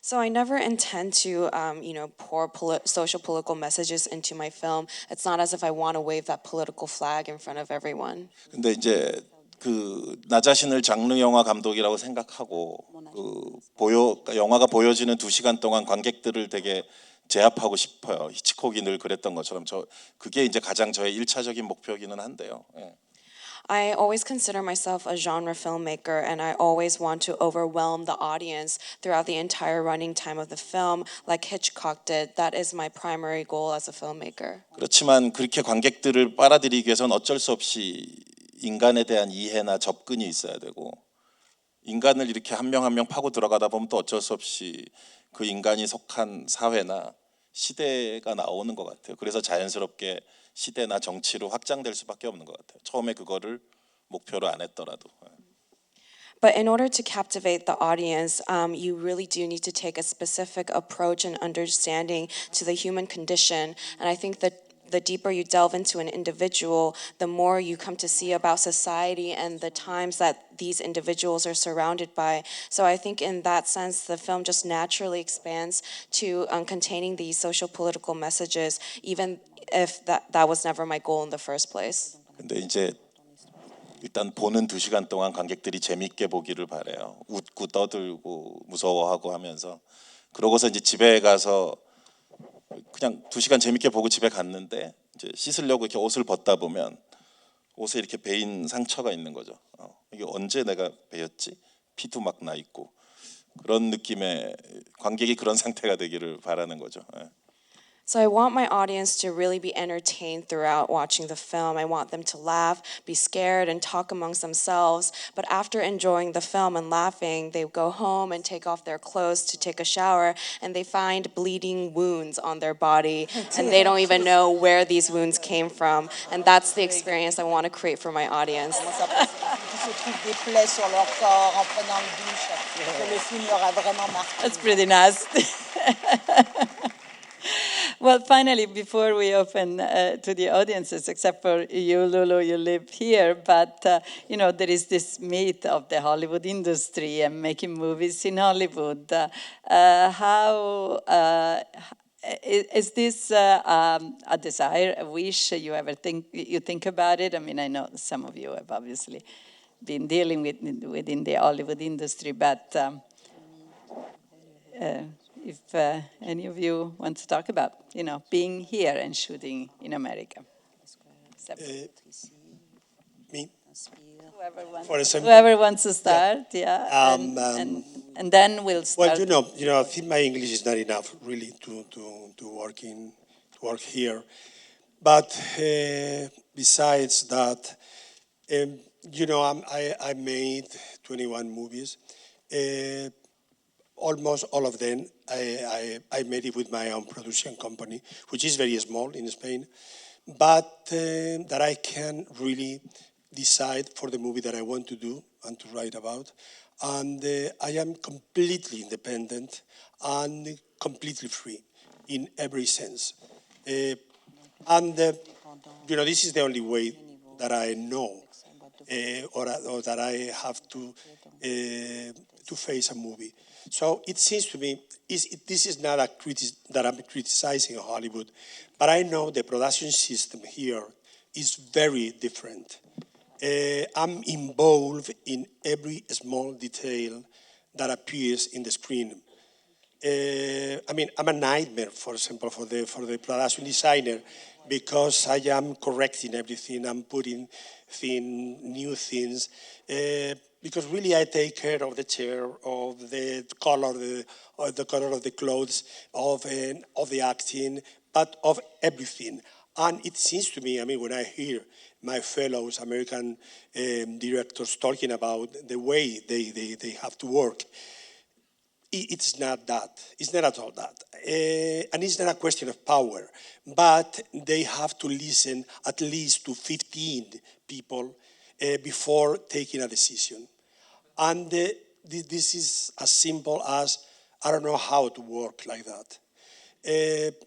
So I never intend to, you know, pour social political messages into my film. It's not as if I want to wave that political flag in front of everyone. 근데 이제 그 나 자신을 장르 영화 감독이라고 생각하고 그 영화가 보여지는 2시간 동안 관객들을 되게 제압하고 싶어요. 히치콕이 늘 그랬던 것처럼 그게 이제 가장 저의 1차적인 목표이기는 한데요. 예. I always consider myself a genre filmmaker, and I always want to overwhelm the audience throughout the entire running time of the film, like Hitchcock did. That is my primary goal as a filmmaker. 그렇지만 그렇게 관객들을 빨아들이기 위해서는 어쩔 수 없이 인간에 대한 이해나 접근이 있어야 되고 인간을 이렇게 한 명 한 명 파고 들어가다 보면 또 어쩔 수 없이 그 인간이 속한 사회나 시대가 나오는 것 같아요. 그래서 자연스럽게 시대나 정치로 확장될 수밖에 없는 것 같아요. 처음에 그거를 목표로 안 했더라도. But in order to captivate the audience, you really do need to take a specific approach and understanding to the human condition. And I think that the deeper you delve into an individual, the more you come to see about society and the times that these individuals are surrounded by. So I think in that sense, the film just naturally expands to containing these social political messages, even if that was never my goal in the first place. 근데 이제 일단 보는 2시간 동안 관객들이 재밌게 보기를 바래요. 웃고 떠들고 무서워하고 하면서 그러고서 이제 집에 가서 그냥 2시간 재밌게 보고 집에 갔는데 이제 씻으려고 이렇게 옷을 벗다 보면 옷에 이렇게 베인 상처가 있는 거죠. 이게 언제 내가 베였지? 피도 막 나 있고 그런 느낌의 관객이 그런 상태가 되기를 바라는 거죠. So I want my audience to really be entertained throughout watching the film. I want them to laugh, be scared, and talk amongst themselves. But after enjoying the film and laughing, they go home and take off their clothes to take a shower, and they find bleeding wounds on their body, and they don't even know where these wounds came from. And that's the experience I want to create for my audience. Comment ça passe? Ils se trouvent des plaies sur leur corps en prenant une douche, que le film leur a vraiment marqué. That's pretty nasty. Well, finally, before we open to the audiences, except for you, Lulu, you live here, but there is this myth of the Hollywood industry and making movies in Hollywood. Is this a desire, a wish you ever think about it? I mean, I know some of you have obviously been dealing within the Hollywood industry, but if any of you want to talk about, being here and shooting in America. Me? For example, whoever wants to start, yeah. And then we'll start. Well, I think my English is not enough really to work here. But besides that, I made 21 movies. Almost all of them, I made it with my own production company, which is very small in Spain, but that I can really decide for the movie that I want to do and to write about. And I am completely independent and completely free in every sense. And this is the only way that I know or that I have to face a movie. So it seems to me, this is not that I'm criticizing Hollywood, but I know the production system here is very different. I'm involved in every small detail that appears in the screen. I'm a nightmare, for example, for the production designer, because I am correcting everything, I'm putting new things. Because really I take care of the chair, of the color of the clothes, of the acting, but of everything. And it seems to me, when I hear my fellows American directors talking about the way they have to work, it's not that. It's not at all that. And it's not a question of power, but they have to listen at least to 15 people before taking a decision. And this is as simple as, I don't know how to work like that.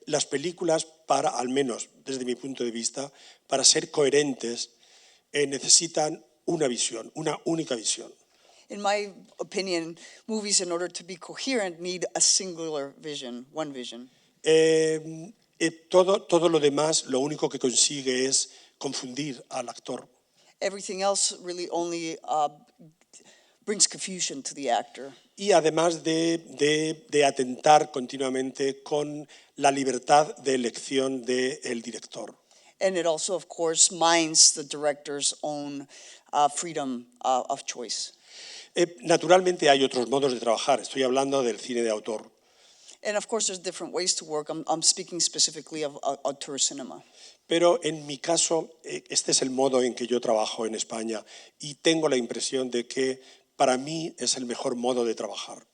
Las películas, al menos desde mi punto de vista, para ser coherentes, necesitan una visión, una única visión. In my opinion, movies, in order to be coherent, need a singular vision, one vision. Todo lo demás, lo único que consigue es confundir al actor. Everything else really only brings confusion to the actor. Y además de atentar continuamente con la libertad de elección del director. And it also, of course, mines the director's own freedom of choice. Naturalmente hay otros modos de trabajar. Estoy hablando del cine de autor. And of course, there's different ways to work. I'm speaking specifically of auteur cinema. Pero en mi caso, este es el modo en que yo trabajo en España y tengo la impresión de que para mí es el mejor modo de trabajar.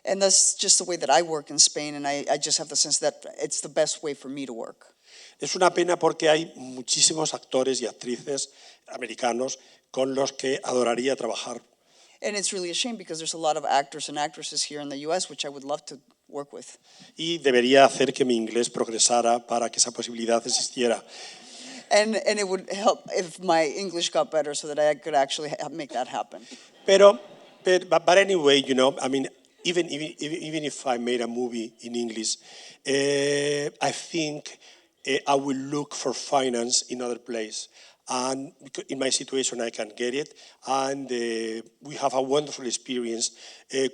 And that's just the way that I work in Spain, and I just have the sense that it's the best way for me to work. Es una pena porque hay muchísimos actores y actrices americanos con los que adoraría trabajar. And it's really a shame because there's a lot of actors and actresses here in the US which I would love to work with. Y debería hacer que mi inglés progresara para que esa posibilidad existiera. And it would help if my English got better so that I could actually make that happen. But anyway, even if I made a movie in English, I think I will look for finance in other place. And in my situation, I can get it. And we have a wonderful experience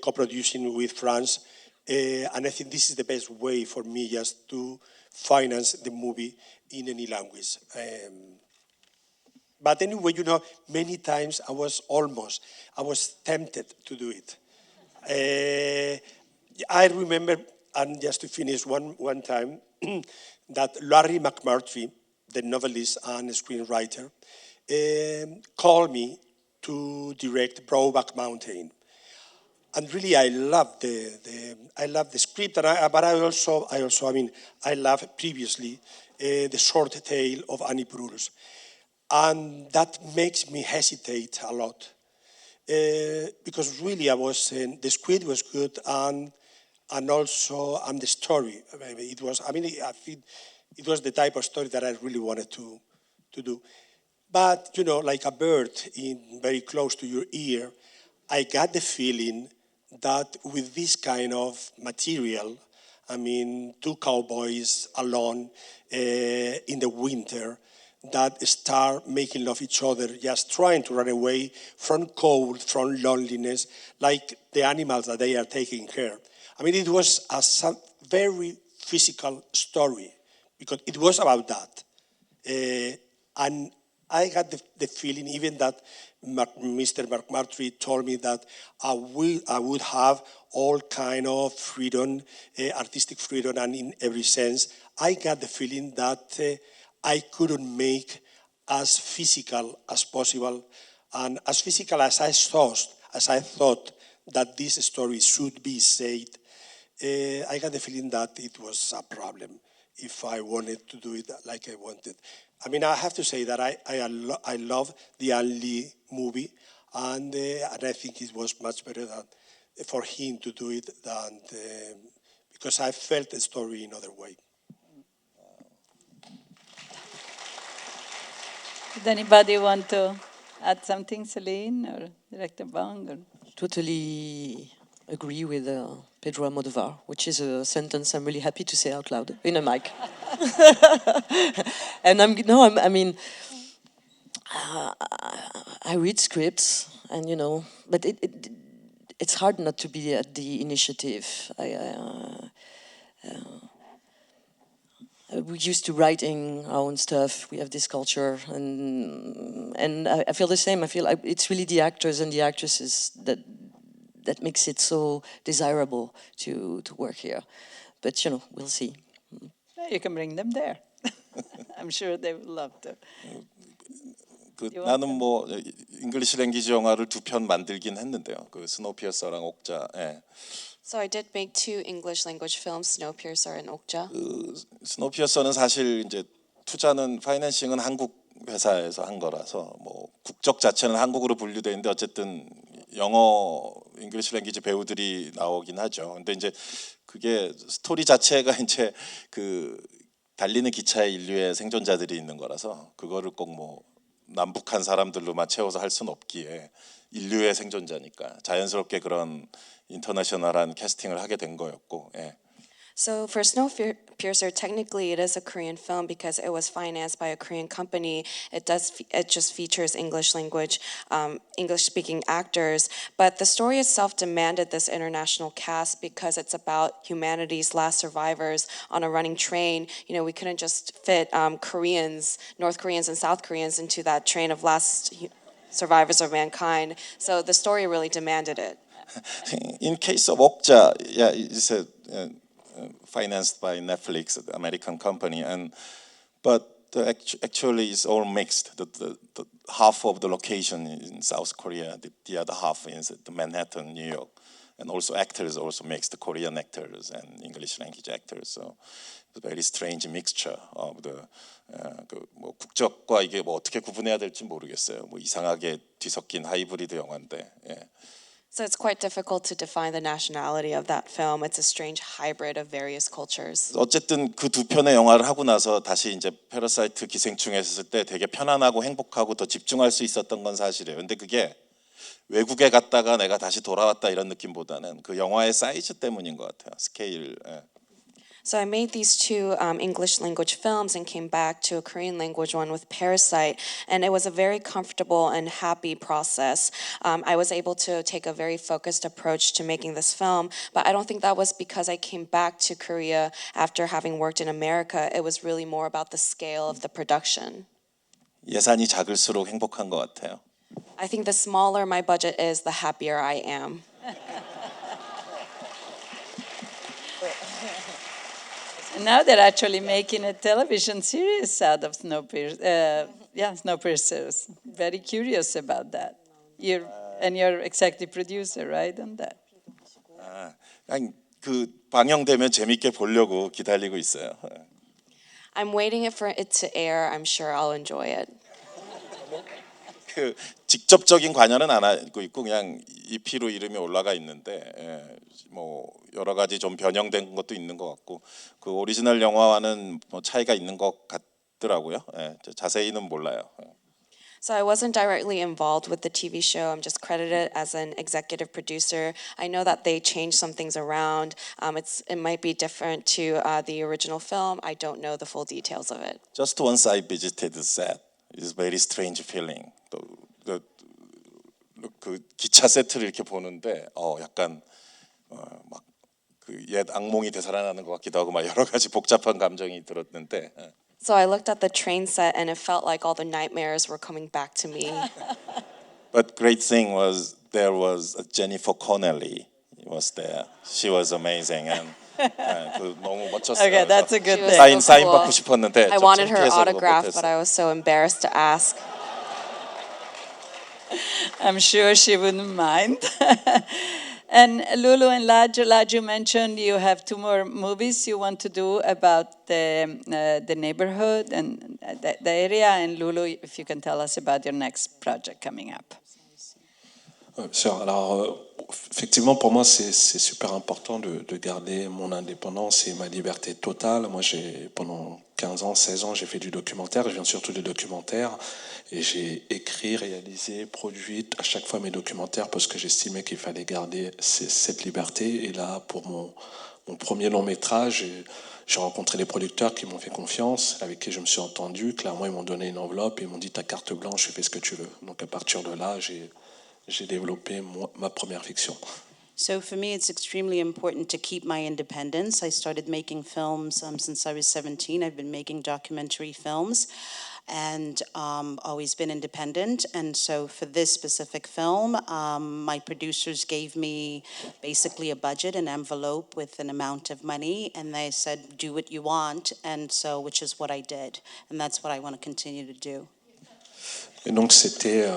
co-producing with France. And I think this is the best way for me just to finance the movie in any language. But anyway, many times I was tempted to do it. I remember and just to finish one time, that Larry McMurtry, the novelist and screenwriter, called me to direct Brokeback Mountain. And really, I love the script, and I loved previously the short tale of Annie Proulx, and that makes me hesitate a lot because really the script was good, and also the story. I think it was the type of story that I really wanted to do. But like a bird very close to your ear, I got the feeling that with this kind of material, two cowboys alone in the winter that start making love each other, just trying to run away from cold, from loneliness, like the animals that they are taking care. It was a very physical story because it was about that. And I got the feeling even that Mr. McMurtry told me that I would have all kind of freedom, artistic freedom, and in every sense, I got the feeling that I couldn't make as physical as possible, and as physical as I thought that this story should be said. I got the feeling that it was a problem if I wanted to do it like I wanted. I have to say that I love the Ladj Ly movie, and I think it was much better for him to do it than because I felt the story in other way. Did anybody want to add something, Céline or Director Bong? Or? Totally agree with Pedro Almodóvar, which is a sentence I'm really happy to say out loud in a mic. And I read scripts, and but it's hard not to be at the initiative. We're used to writing our own stuff. We have this culture, and I feel the same. I feel it's really the actors and the actresses that makes it so desirable to work here. But we'll see. You can bring them there. I'm sure they would love to. 나는 잉글리시 랭귀지 영화를 2편 만들긴 했는데요. 스노우피어서랑 옥자. 예. So I did make 2 English language films, Snowpiercer and Okja. 스노우피어서는 사실 이제 투자는 파이낸싱은 한국 회사에서 한 거라서 국적 자체는 한국으로 분류돼 있는데 어쨌든 영어 잉글리시 랭귀지 배우들이 나오긴 하죠. 근데 이제 그게 스토리 자체가 이제 달리는 기차의 인류의 생존자들이 있는 거라서 그거를 꼭 남북한 사람들로만 채워서 할 수는 없기에 인류의 생존자니까 자연스럽게 그런 인터내셔널한 캐스팅을 하게 된 거였고. 예. So for Snowpiercer, technically it is a Korean film because it was financed by a Korean company. It just features English language, English-speaking actors. But the story itself demanded this international cast because it's about humanity's last survivors on a running train. We couldn't just fit Koreans, North Koreans and South Koreans into that train of last survivors of mankind. So the story really demanded it. In case of Okja, it's financed by Netflix, the American company, but actually it's all mixed. The half of the location in South Korea, the other half is Manhattan, New York, and also actors also mixed, Korean actors and English language actors. So it's a very strange mixture of the 국적과 이게 어떻게 구분해야 될지 모르겠어요. 이상하게 뒤섞인 하이브리드 영화인데. 예. So it's quite difficult to define the nationality of that film. It's a strange hybrid of various cultures. 어쨌든 그 2편의 영화를 하고 나서 다시 이제 패러사이트 기생충에 했을 때 되게 편안하고 행복하고 더 집중할 수 있었던 건 사실이에요. 근데 그게 외국에 갔다가 내가 다시 돌아왔다 이런 느낌보다는 그 영화의 사이즈 때문인 것 같아요. 스케일. 예. So I made these 2 English language films and came back to a Korean language one with Parasite, and it was a very comfortable and happy process. I was able to take a very focused approach to making this film, but I don't think that was because I came back to Korea after having worked in America. It was really more about the scale of the production. 예산이 작을수록 행복한 것 같아요. I think the smaller my budget is, the happier I am. And now they're actually making a television series out of Snowpiercer. Snowpiercer. Very curious about that. You're executive producer, right, on that? 그냥 그 방영되면 재밌게 보려고 기다리고 있어요. I'm waiting for it to air. I'm sure I'll enjoy it. 그 직접적인 관여는 안 하고 있고 그냥 EP로 이름이 올라가 있는데 뭐 여러 가지 좀 변형된 것도 있는 것 같고 그 오리지널 영화와는 뭐 차이가 있는 것 같더라고요. 자세히는 몰라요. So I wasn't directly involved with the TV show. I'm just credited as an executive producer. I know that they changed some things around. It might be different to the original film. I don't know the full details of it. Just once I visited the set, it's a very strange feeling. 그 기차 세트를 이렇게 보는데 약간 막 그 옛 악몽이 되살아나는 것 같기도 하고 막 여러 가지 복잡한 감정이 들었는데. So I looked at the train set and it felt like all the nightmares were coming back to me. But great thing was there was Jennifer Connelly was there. She was amazing and 그 너무 멋졌어요. Okay, that's a good thing. 사인 받고 싶었는데 I wanted her 창피해서 autograph, 못했어요. but I was so embarrassed to ask. I'm sure she wouldn't mind. And Lulu and Ladj, you mentioned you have 2 more movies you want to do about the neighborhood and the area. And Lulu, if you can tell us about your next project coming up. Alors, effectivement, pour moi, c'est super important de garder mon indépendance et ma liberté totale. Moi, pendant 15 ans, 16 ans, j'ai fait du documentaire. Je viens surtout du documentaire. Et j'ai écrit, réalisé, produit à chaque fois mes documentaires parce que j'estimais qu'il fallait garder cette liberté. Et là, pour mon premier long métrage, j'ai rencontré les producteurs qui m'ont fait confiance, avec qui je me suis entendu. Clairement, ils m'ont donné une enveloppe et ils m'ont dit « ta carte blanche, fais ce que tu veux ». Donc à partir de là, j'ai développé ma première fiction. So for me, it's extremely important to keep my independence. I started making films since I was 17. I've been making documentary films and always been independent. And so for this specific film, my producers gave me basically a budget, an envelope with an amount of money, and they said, do what you want, and so, which is what I did. And that's what I want to continue to do. Et donc c'était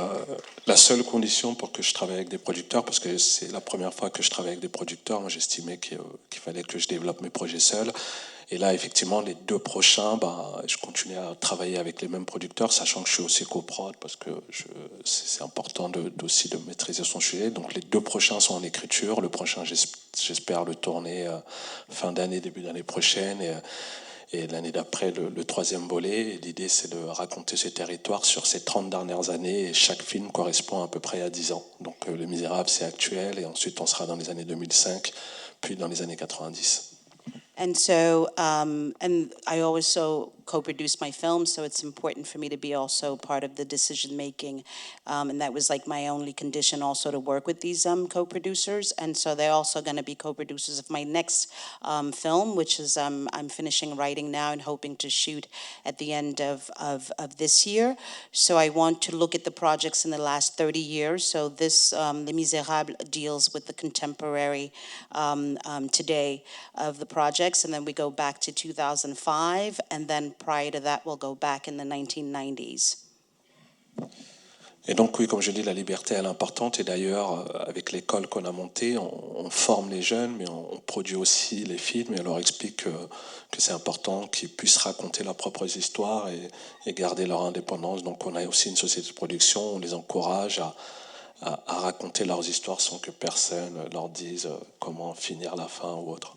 la seule condition pour que je travaille avec des producteurs, parce que c'est la première fois que je travaille avec des producteurs. Moi, j'estimais qu'il fallait que je développe mes projets seul. Et là, effectivement, les 2 prochains, je continue à travailler avec les mêmes producteurs, sachant que je suis aussi coprod, parce que c'est important aussi de maîtriser son sujet. Donc les 2 prochains sont en écriture. Le prochain, j'espère le tourner fin d'année, début d'année prochaine. Et l'année d'après, le 3e volet. Et l'idée, c'est de raconter ces territoires sur ces 30 dernières années. Et chaque film correspond à peu près à 10 ans. Donc Les Misérables, c'est actuel. Et ensuite, on sera dans les années 2005, puis dans les années 90. And so, and I also co-produce my films, so it's important for me to be also part of the decision-making. And that was like my only condition also to work with these co-producers. And so they're also going to be co-producers of my next film, which is I'm finishing writing now and hoping to shoot at the end of this year. So I want to look at the projects in the last 30 years. So this, Les Misérables, deals with the contemporary today of the project. And then we go back to 2005, and then prior to that, we'll go back in the 1990s. Et donc oui, comme je dis, la liberté elle est importante. Et d'ailleurs, avec l'école qu'on a montée, on forme les jeunes, mais on produit aussi les films et on leur explique que c'est important qu'ils puissent raconter leurs propres histoires et garder leur indépendance. Donc on a aussi une société de production, on les encourage à raconter leurs histoires sans que personne leur dise comment finir la fin ou autre.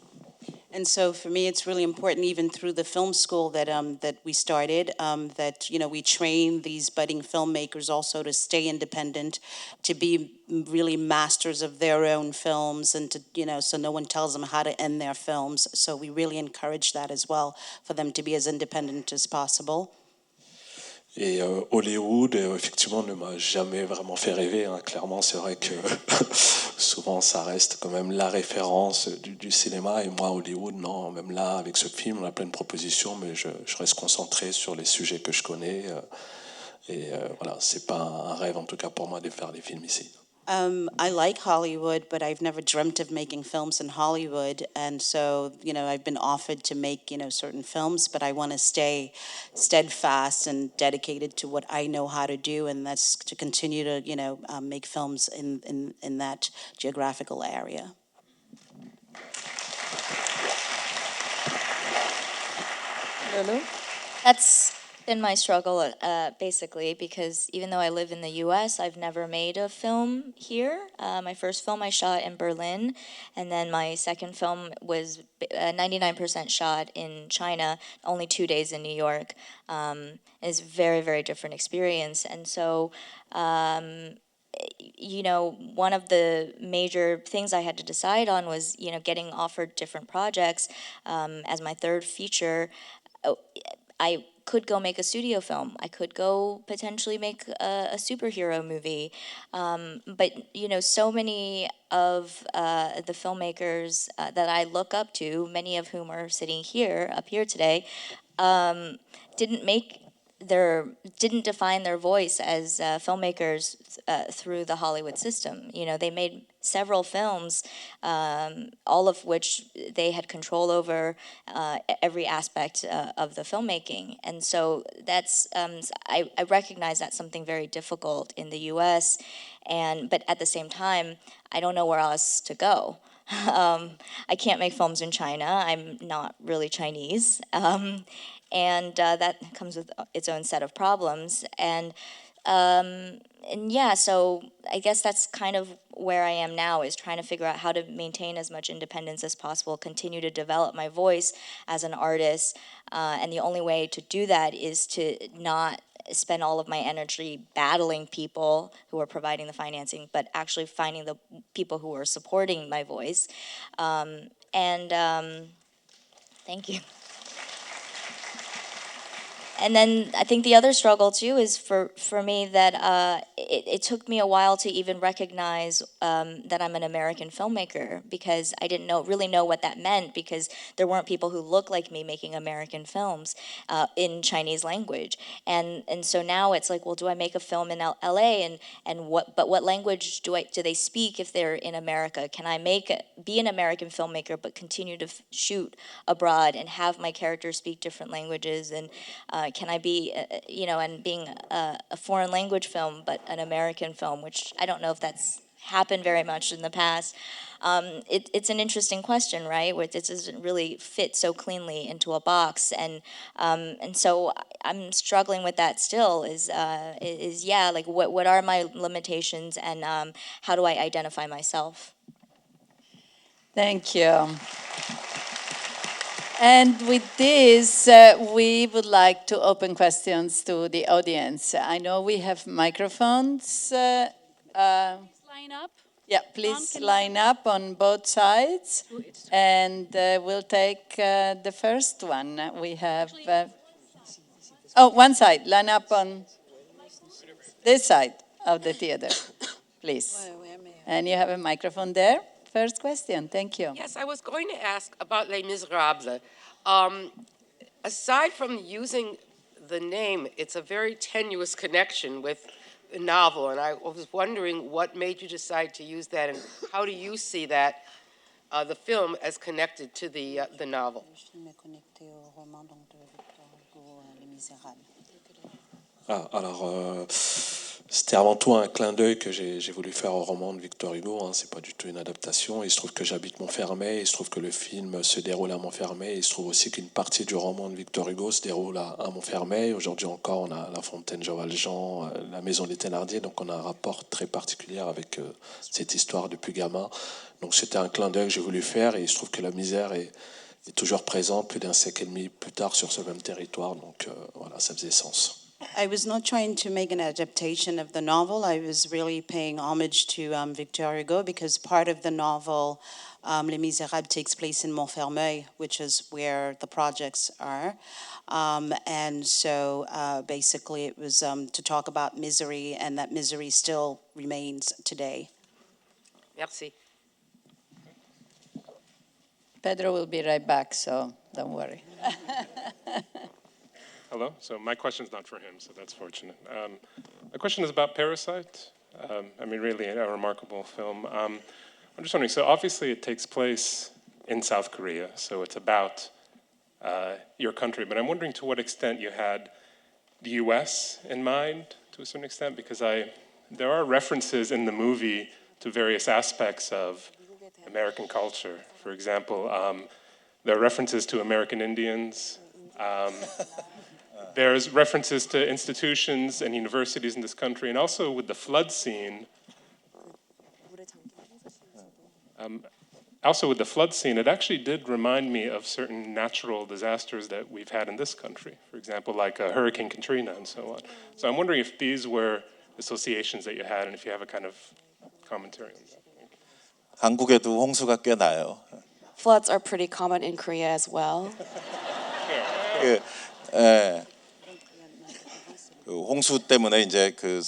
And so for me, it's really important, even through the film school that we started, that we train these budding filmmakers also to stay independent, to be really masters of their own films, and to so no one tells them how to end their films. So we really encourage that as well, for them to be as independent as possible. Et Hollywood, effectivement, ne m'a jamais vraiment fait rêver. Hein. Clairement, c'est vrai que souvent, ça reste quand même la référence du cinéma. Et moi, Hollywood, non. Même là, avec ce film, on a plein de propositions, mais je reste concentré sur les sujets que je connais. Et voilà, c'est pas un rêve, en tout cas pour moi, de faire des films ici. I like Hollywood, but I've never dreamt of making films in Hollywood. And so, I've been offered to make, certain films, but I want to stay steadfast and dedicated to what I know how to do, and that's to continue to, make films in that geographical area. Lulu? That's been my struggle, basically, because even though I live in the U.S., I've never made a film here. My first film I shot in Berlin, and then my second film was 99% shot in China, only 2 days in New York. It's a very, very different experience. And so, one of the major things I had to decide on was, getting offered different projects as my third feature. I could go make a studio film. I could go potentially make a superhero movie. But, so many of the filmmakers that I look up to, many of whom are sitting up here today, didn't define their voice as filmmakers through the Hollywood system. They made several films, all of which they had control over every aspect of the filmmaking. And so that's, I recognize that's something very difficult in the US, but at the same time, I don't know where else to go. I can't make films in China. I'm not really Chinese. And that comes with its own set of problems. And yeah, so I guess that's kind of where I am now, is trying to figure out how to maintain as much independence as possible, continue to develop my voice as an artist. And the only way to do that is to not spend all of my energy battling people who are providing the financing, but actually finding the people who are supporting my voice. Thank you. And then I think the other struggle too is for me that it took me a while to even recognize that I'm an American filmmaker, because I didn't really know what that meant, because there weren't people who looked like me making American films in Chinese language. And so now it's like, well, do I make a film in LA, and what language do they speak if they're in America? Can I be an American filmmaker but continue to shoot abroad and have my characters speak different languages? And can I be, and being a foreign language film, but an American film, which I don't know if that's happened very much in the past. It's an interesting question, right? Where it doesn't really fit so cleanly into a box, and so I'm struggling with that still. Like what are my limitations, and how do I identify myself? Thank you. And with this, we would like to open questions to the audience. I know we have microphones. Please line up. Yeah, please line up on both sides. And we'll take the first one. We have... one side. Line up on this side of the theater, please. And you have a microphone there. First question, thank you. Yes, I was going to ask about Les Miserables. Aside from using the name, it's a very tenuous connection with the novel, and I was wondering what made you decide to use that, and how do you see that, the film, as connected to the novel? C'était avant tout un clin d'œil que j'ai voulu faire au roman de Victor Hugo. Hein. C'est pas du tout une adaptation. Il se trouve que j'habite Montfermeil. Il se trouve que le film se déroule à Montfermeil. Il se trouve aussi qu'une partie du roman de Victor Hugo se déroule à Montfermeil. Aujourd'hui encore, on a la fontaine Jean Valjean, la maison des Thénardier. Donc on a un rapport très particulier avec cette histoire depuis gamin. Donc c'était un clin d'œil que j'ai voulu faire. Et il se trouve que la misère est toujours présente plus d'un siècle et demi plus tard sur ce même territoire. Donc voilà, ça faisait sens. I was not trying to make an adaptation of the novel. I was really paying homage to Victor Hugo, because part of the novel, Les Misérables, takes place in Montfermeil, which is where the projects are. And so basically it was to talk about misery, and that misery still remains today. Merci. Pedro will be right back, so don't worry. Hello. So my question is not for him, so that's fortunate. My question is about Parasite. I mean, really a remarkable film. I'm just wondering, so obviously it takes place in South Korea, so it's about your country, but I'm wondering to what extent you had the US in mind, to a certain extent, because there are references in the movie to various aspects of American culture. For example, there are references to American Indians. There's references to institutions and universities in this country, and also with the flood scene. It actually did remind me of certain natural disasters that we've had in this country. For example, like Hurricane Katrina and so on. So I'm wondering if these were associations that you had, and if you have a kind of commentary on that. 한국에도 홍수가 꽤 나요. Floods are pretty common in Korea as well. 그 홍수 때문에 이제 그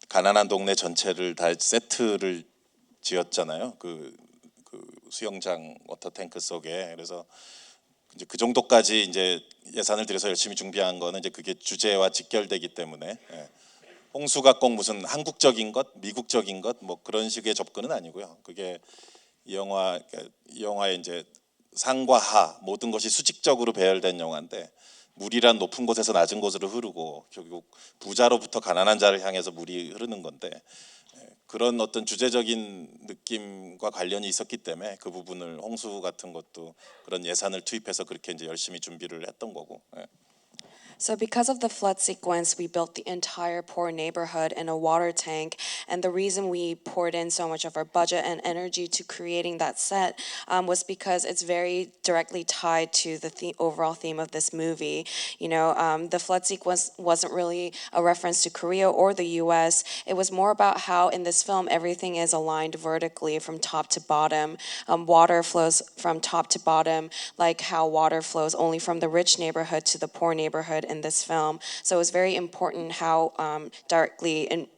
가난한 동네 전체를 다 세트를 지었잖아요. 그 수영장 워터 탱크 속에. 그래서 이제 그 정도까지 이제 예산을 들여서 열심히 준비한 거는 이제 그게 주제와 직결되기 때문에 홍수가 꼭 무슨 한국적인 것, 미국적인 것 뭐 그런 식의 접근은 아니고요. 그게 이 영화의 이제 상과 하 모든 것이 수직적으로 배열된 영화인데 물이란 높은 곳에서 낮은 곳으로 흐르고 결국 부자로부터 가난한 자를 향해서 물이 흐르는 건데 그런 어떤 주제적인 느낌과 관련이 있었기 때문에 그 부분을 홍수 같은 것도 그런 예산을 투입해서 그렇게 이제 열심히 준비를 했던 거고. So because of the flood sequence, we built the entire poor neighborhood in a water tank. And the reason we poured in so much of our budget and energy to creating that set was because it's very directly tied to the overall theme of this movie. You know, the flood sequence wasn't really a reference to Korea or the US. It was more about how in this film, everything is aligned vertically from top to bottom. Water flows from top to bottom, like how water flows only from the rich neighborhood to the poor neighborhood in this film. So it was very important how directly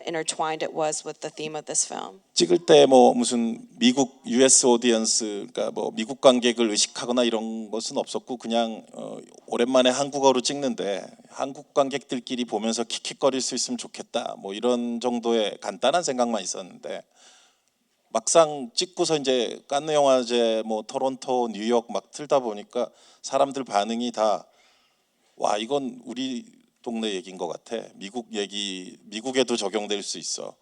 intertwined it was with the theme of this film. 찍을 때 뭐 무슨 미국 US 오디언스, 그러니까 뭐 미국 관객을 의식하거나 이런 것은 없었고 그냥 오랜만에 한국어로 찍는데 한국 관객들끼리 보면서 킥킥거릴 수 있으면 좋겠다. 뭐 이런 정도의 간단한 생각만 있었는데 막상 찍고서 이제 칸느 영화제, 뭐 토론토, 뉴욕 막 틀다 보니까 사람들 반응이 다 와 이건 우리 동네 얘기인 것 같아. 미국 얘기 미국에도 적용될 수 있어.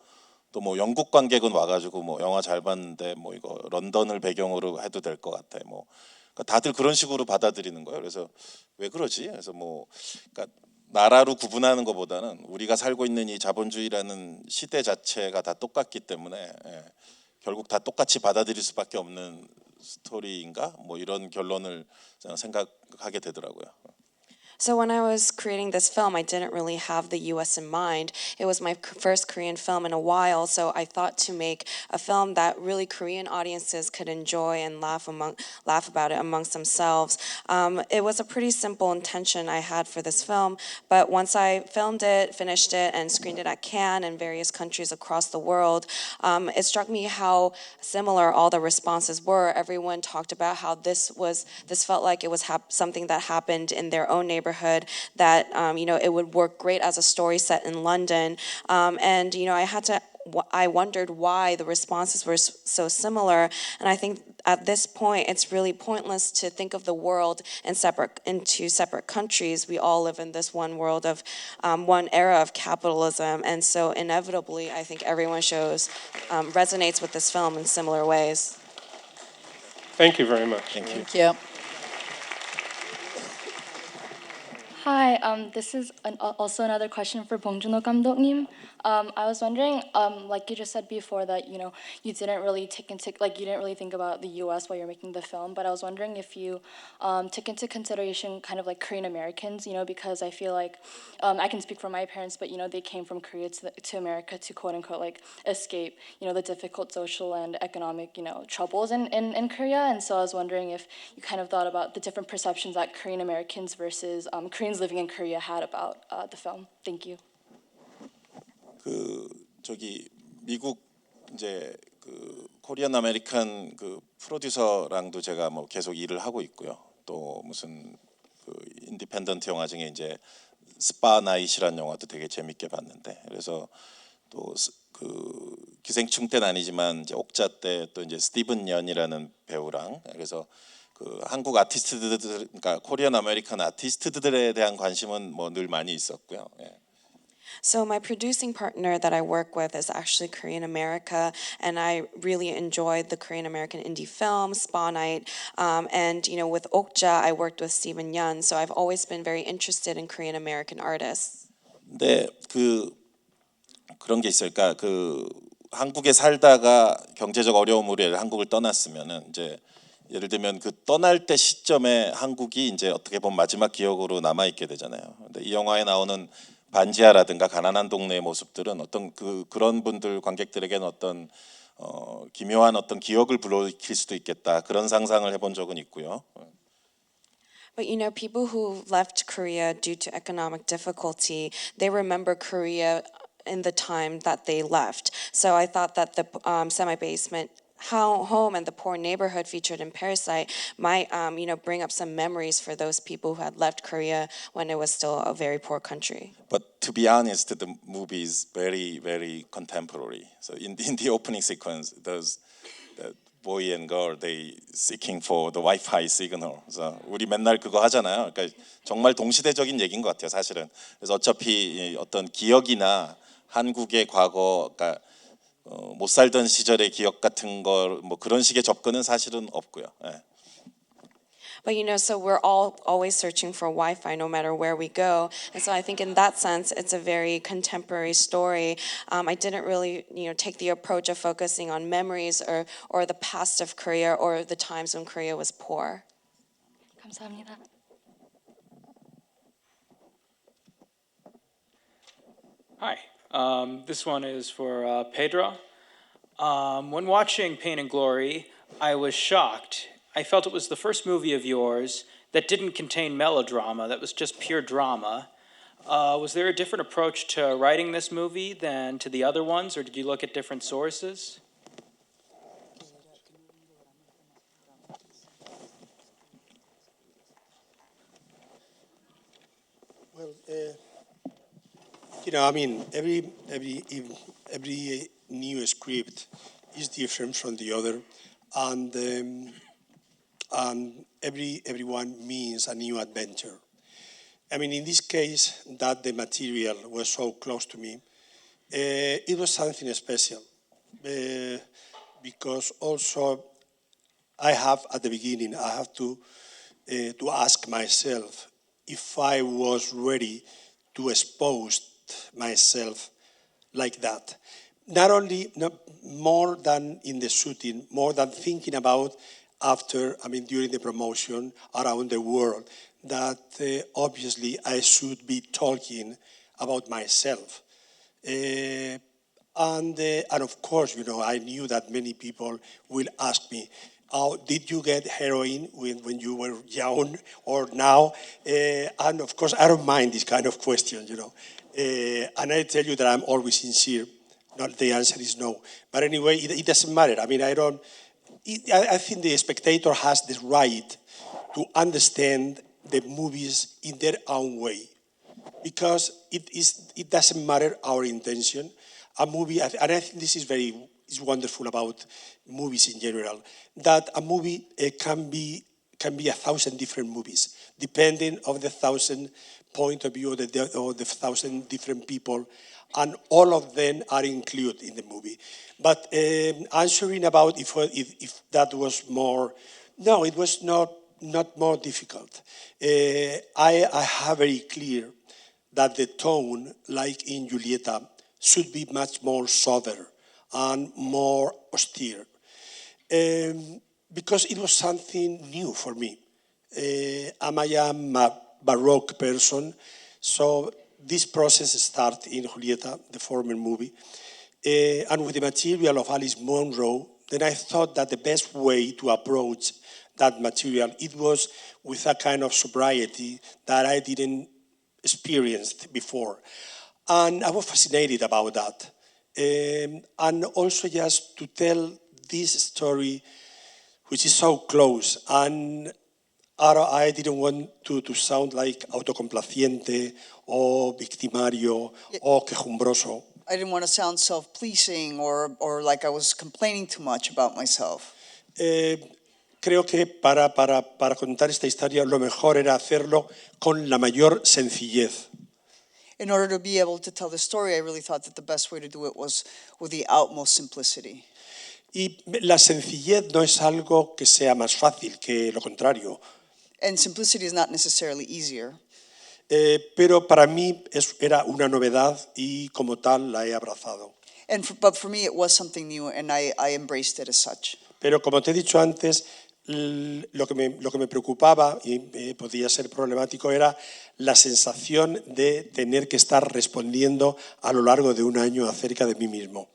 또 뭐 영국 관객은 와가지고 뭐 영화 잘 봤는데 뭐 이거 런던을 배경으로 해도 될 것 같아. 뭐 그러니까 다들 그런 식으로 받아들이는 거예요. 그래서 왜 그러지? 그래서 뭐 그러니까 나라로 구분하는 것보다는 우리가 살고 있는 이 자본주의라는 시대 자체가 다 똑같기 때문에 결국 다 똑같이 받아들일 수밖에 없는 스토리인가? 뭐 이런 결론을 생각하게 되더라고요. So when I was creating this film, I didn't really have the US in mind. It was my first Korean film in a while, so I thought to make a film that really Korean audiences could enjoy and laugh about it amongst themselves. It was a pretty simple intention I had for this film, but once I filmed it, finished it, and screened it at Cannes and various countries across the world, it struck me how similar all the responses were. Everyone talked about how this felt like it was something that happened in their own neighborhood. That it would work great as a story set in London, and I wondered why the responses were so similar, and I think at this point it's really pointless to think of the world into separate countries. We all live in this one world of one era of capitalism, and so inevitably I think everyone resonates with this film in similar ways. Thank you very much. Thank you. Hi, this is also another question for Bong Joon Ho 감독님. I was wondering, like you just said before, that you didn't really think about the U.S. while you're making the film. But I was wondering if you took into consideration kind of like Korean Americans, because I feel like I can speak for my parents, but they came from Korea to America to quote unquote like escape the difficult social and economic troubles in Korea. And so I was wondering if you kind of thought about the different perceptions that Korean Americans versus Koreans living in Korea had about the film. Thank you. 미국 이제 코리안 아메리칸 프로듀서랑도 제가 뭐 계속 일을 하고 있고요. 또 무슨 인디펜던트 영화 중에 이제 스파 나잇이라는 영화도 되게 재밌게 봤는데 그래서 또 그 기생충 때는 아니지만 이제 옥자 때 또 이제 스티븐 연이라는 배우랑 그래서 그 한국 아티스트들 그러니까 코리안 아메리칸 아티스트들에 대한 관심은 뭐 늘 많이 있었고요. 예. So my producing partner that I work with is actually Korean America, and I really enjoyed the Korean American indie film Spa Night. And with Okja, I worked with Stephen Yun, so I've always been very interested in Korean American artists. 근데 그런 게 있어요. 그러니까 그 한국에 살다가 경제적 어려움으로 한국을 떠났으면은 이제 예를 들면 그 떠날 때 시점에 한국이 이제 어떻게 보면 마지막 기억으로 남아 있게 되잖아요. 근데 이 영화에 나오는 반지하라든가 가난한 동네의 모습들은 어떤 그런 분들 관객들에게는 어떤 기묘한 어떤 기억을 불러일으킬 수도 있겠다 그런 상상을 해본 적은 있고요. But people who left Korea due to economic difficulty, they remember Korea in the time that they left. So I thought that the semi-basement home and the poor neighborhood featured in Parasite might, bring up some memories for those people who had left Korea when it was still a very poor country. But to be honest, the movie is very, very contemporary. So in the opening sequence, those the boy and girl they seeking for the Wi-Fi signal. 그래서 우리 맨날 그거 하잖아요. 그러니까 정말 동시대적인 얘기인 것 같아요, 사실은. 그래서 어차피 어떤 기억이나 한국의 과거, 그러니까 못 살던 시절의 기억 같은 걸 뭐 그런 식의 접근은 사실은 없고요. 예. But so we're all always searching for Wi-Fi no matter where we go. And so I think in that sense, it's a very contemporary story. I didn't really, take the approach of focusing on memories or the past of Korea or the times when Korea was poor. 감사합니다. Hi, this one is for Pedro. When watching Pain and Glory, I was shocked. I felt it was the first movie of yours that didn't contain melodrama, that was just pure drama. Was there a different approach to writing this movie than to the other ones, or did you look at different sources? Well, I mean, every new script is different from the other, and everyone means a new adventure. I mean, in this case, that the material was so close to me, it was something special, because also I have at the beginning I have to ask myself if I was ready to expose myself like that. Not more than in the shooting, more than thinking about during the promotion around the world, that obviously I should be talking about myself. And of course, I knew that many people will ask me, did you get heroin when you were young or now? And of course, I don't mind this kind of question, And I tell you that I'm always sincere. Not the answer is no. But anyway, it doesn't matter. I mean, I think the spectator has the right to understand the movies in their own way, because it doesn't matter our intention. A movie, and I think this is wonderful about movies in general, that a movie can be 1,000 different movies, depending on the 1,000 point of view of the 1,000 different people, and all of them are included in the movie. But answering about if that was more, no, it was not more difficult. I have very clear that the tone, like in Julieta, should be much more sober and more austere, because it was something new for me. I am a Baroque person, so this process started in Julieta, the former movie, and with the material of Alice Munro. Then I thought that the best way to approach that material, it was with a kind of sobriety that I didn't experience before. And I was fascinated about that. And also just to tell this story, which is so close, and I didn't want to sound like autocomplaciente or victimario or quejumbroso. I didn't want to sound self-pleasing or like I was complaining too much about myself. Creo que para contar esta historia lo mejor era hacerlo con la mayor sencillez. In order to be able to tell the story, I really thought that the best way to do it was with the utmost simplicity. Y la sencillez no es algo que sea más fácil que lo contrario. And simplicity is not necessarily easier. Pero para mí era una novedad y como tal la he abrazado. But for me, it was something new, and I embraced it as such. Pero como te he dicho antes, lo que me preocupaba y podía ser problemático era la sensación de tener que estar respondiendo a lo largo de un año acerca de mí mismo.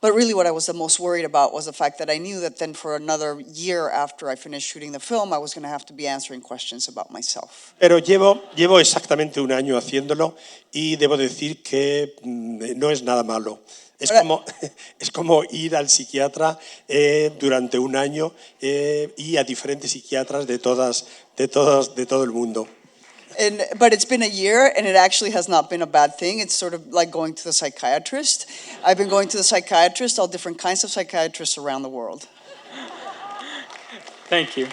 But really what I was the most worried about was the fact that I knew that then for another year after I finished shooting the film, I was going to have to be answering questions about myself. Pero llevo exactamente un año haciéndolo y debo decir que no es nada malo. Es como ir al psiquiatra durante un año y a diferentes psiquiatras de todo el mundo. But it's been a year, and it actually has not been a bad thing. It's sort of like going to the psychiatrist. I've been going to the psychiatrist, all different kinds of psychiatrists around the world. Thank you.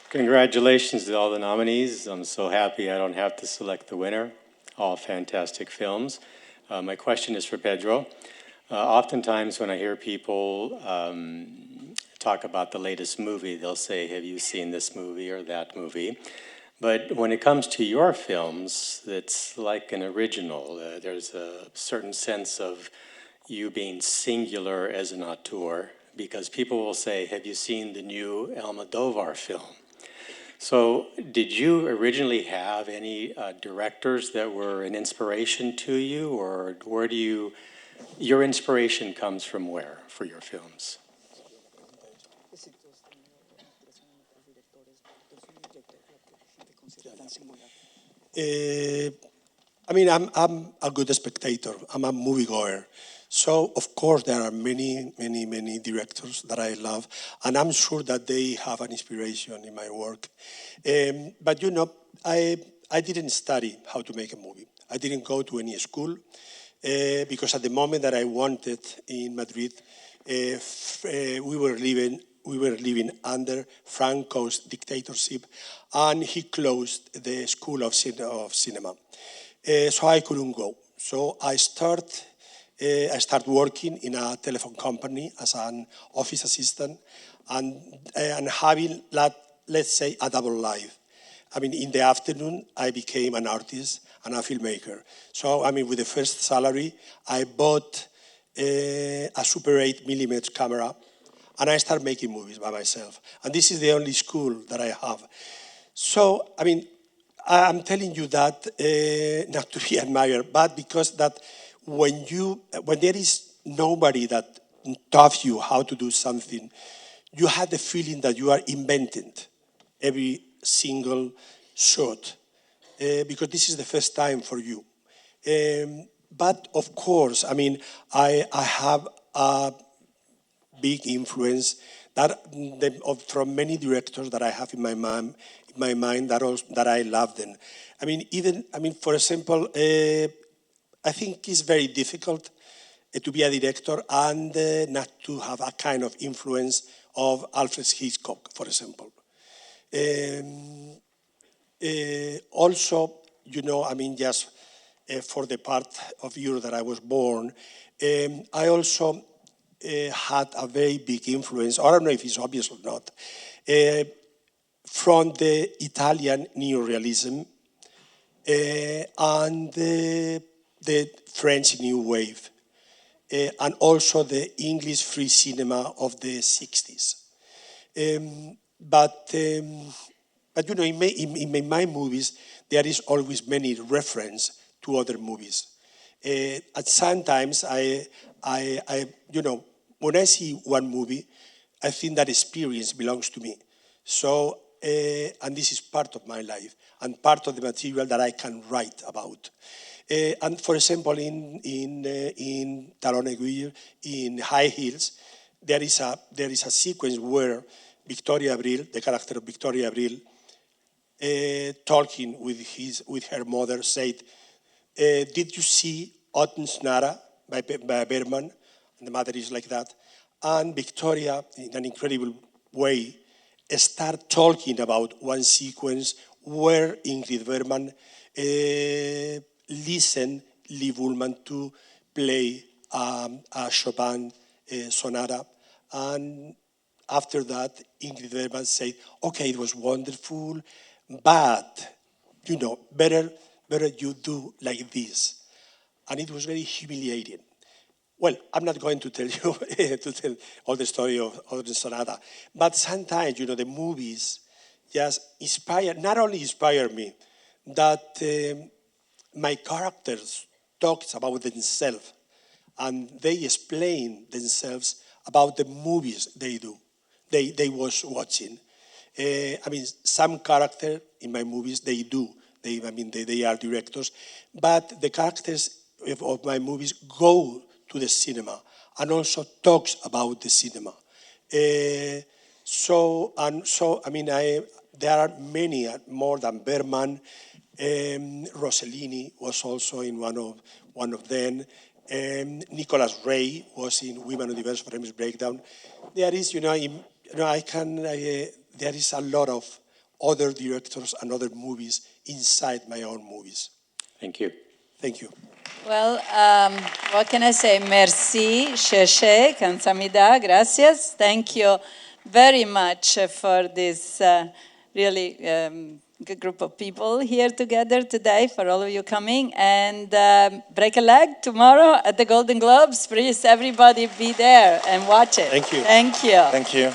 Congratulations to all the nominees. I'm so happy I don't have to select the winner. All fantastic films. My question is for Pedro. Oftentimes when I hear people talk about the latest movie, they'll say, have you seen this movie or that movie? But when it comes to your films, it's like an original. There's a certain sense of you being singular as an auteur, because people will say, have you seen the new Almodóvar film? So did you originally have any directors that were an inspiration to you, or your inspiration comes from where for your films? I mean, I'm a good spectator. I'm a moviegoer. So, of course, there are many directors that I love, and I'm sure that they have an inspiration in my work. But, you know, I didn't study how to make a movie. I didn't go to any school because at the moment that I wanted in Madrid, we were living under Franco's dictatorship, and he closed the School of Cinema. So I couldn't go. So I started working in a telephone company as an office assistant and having, let's say, a double life. I mean, in the afternoon, I became an artist and a filmmaker. So, I mean, with the first salary, I bought a Super 8mm camera, and I started making movies by myself. And this is the only school that I have. So, I mean, I'm telling you that not to be admired, but because that when there is nobody that taught you how to do something, you have the feeling that you are inventing every single shot, because this is the first time for you. But of course, I mean, I have a big influence from many directors that I have in my mind that I love them. I mean, for example, I think it's very difficult to be a director and not to have a kind of influence of Alfred Hitchcock, for example. Also, you know, I mean, just for the part of Europe that I was born, I also had a very big influence, or I don't know if it's obvious or not, from the Italian neorealism and the French New Wave, and also the English free cinema of the 60s. But you know, in my movies, there is always many reference to other movies. At sometimes, you know, when I see one movie, I think that experience belongs to me. So, and this is part of my life and part of the material that I can write about. And for example, in Talon Aiguille, in High Heels, there is a sequence where Victoria Abril, the character of Victoria Abril, talking with her mother, said, "Did you see Autumn Sonata by Bergman?" And the mother is like that. And Victoria, in an incredible way, start talking about one sequence where Ingrid Bergman listened Lee Bullman to play a Chopin sonata. And after that, Ingrid Bergman said, "Okay, it was wonderful, but, better you do like this." And it was very humiliating. Well, I'm not going to tell you to tell all the story of the sonata, but sometimes, the movies just not only inspire me, that my characters talk about themselves, and they explain themselves about the movies they was watching. Some character in my movies, they are directors, but the characters of my movies go to the cinema and also talks about the cinema. There are many more than Bergman. Rossellini was also in one of them. Nicholas Ray was in Women Universe for Remy's Breakdown. There is, there is a lot of other directors and other movies inside my own movies. Thank you. Thank you. Well, what can I say? Merci, cherche, kamsamida, gracias. Thank you very much for this really good group of people here together today, for all of you coming. And break a leg tomorrow at the Golden Globes. Please, everybody be there and watch it. Thank you. Thank you. Thank you.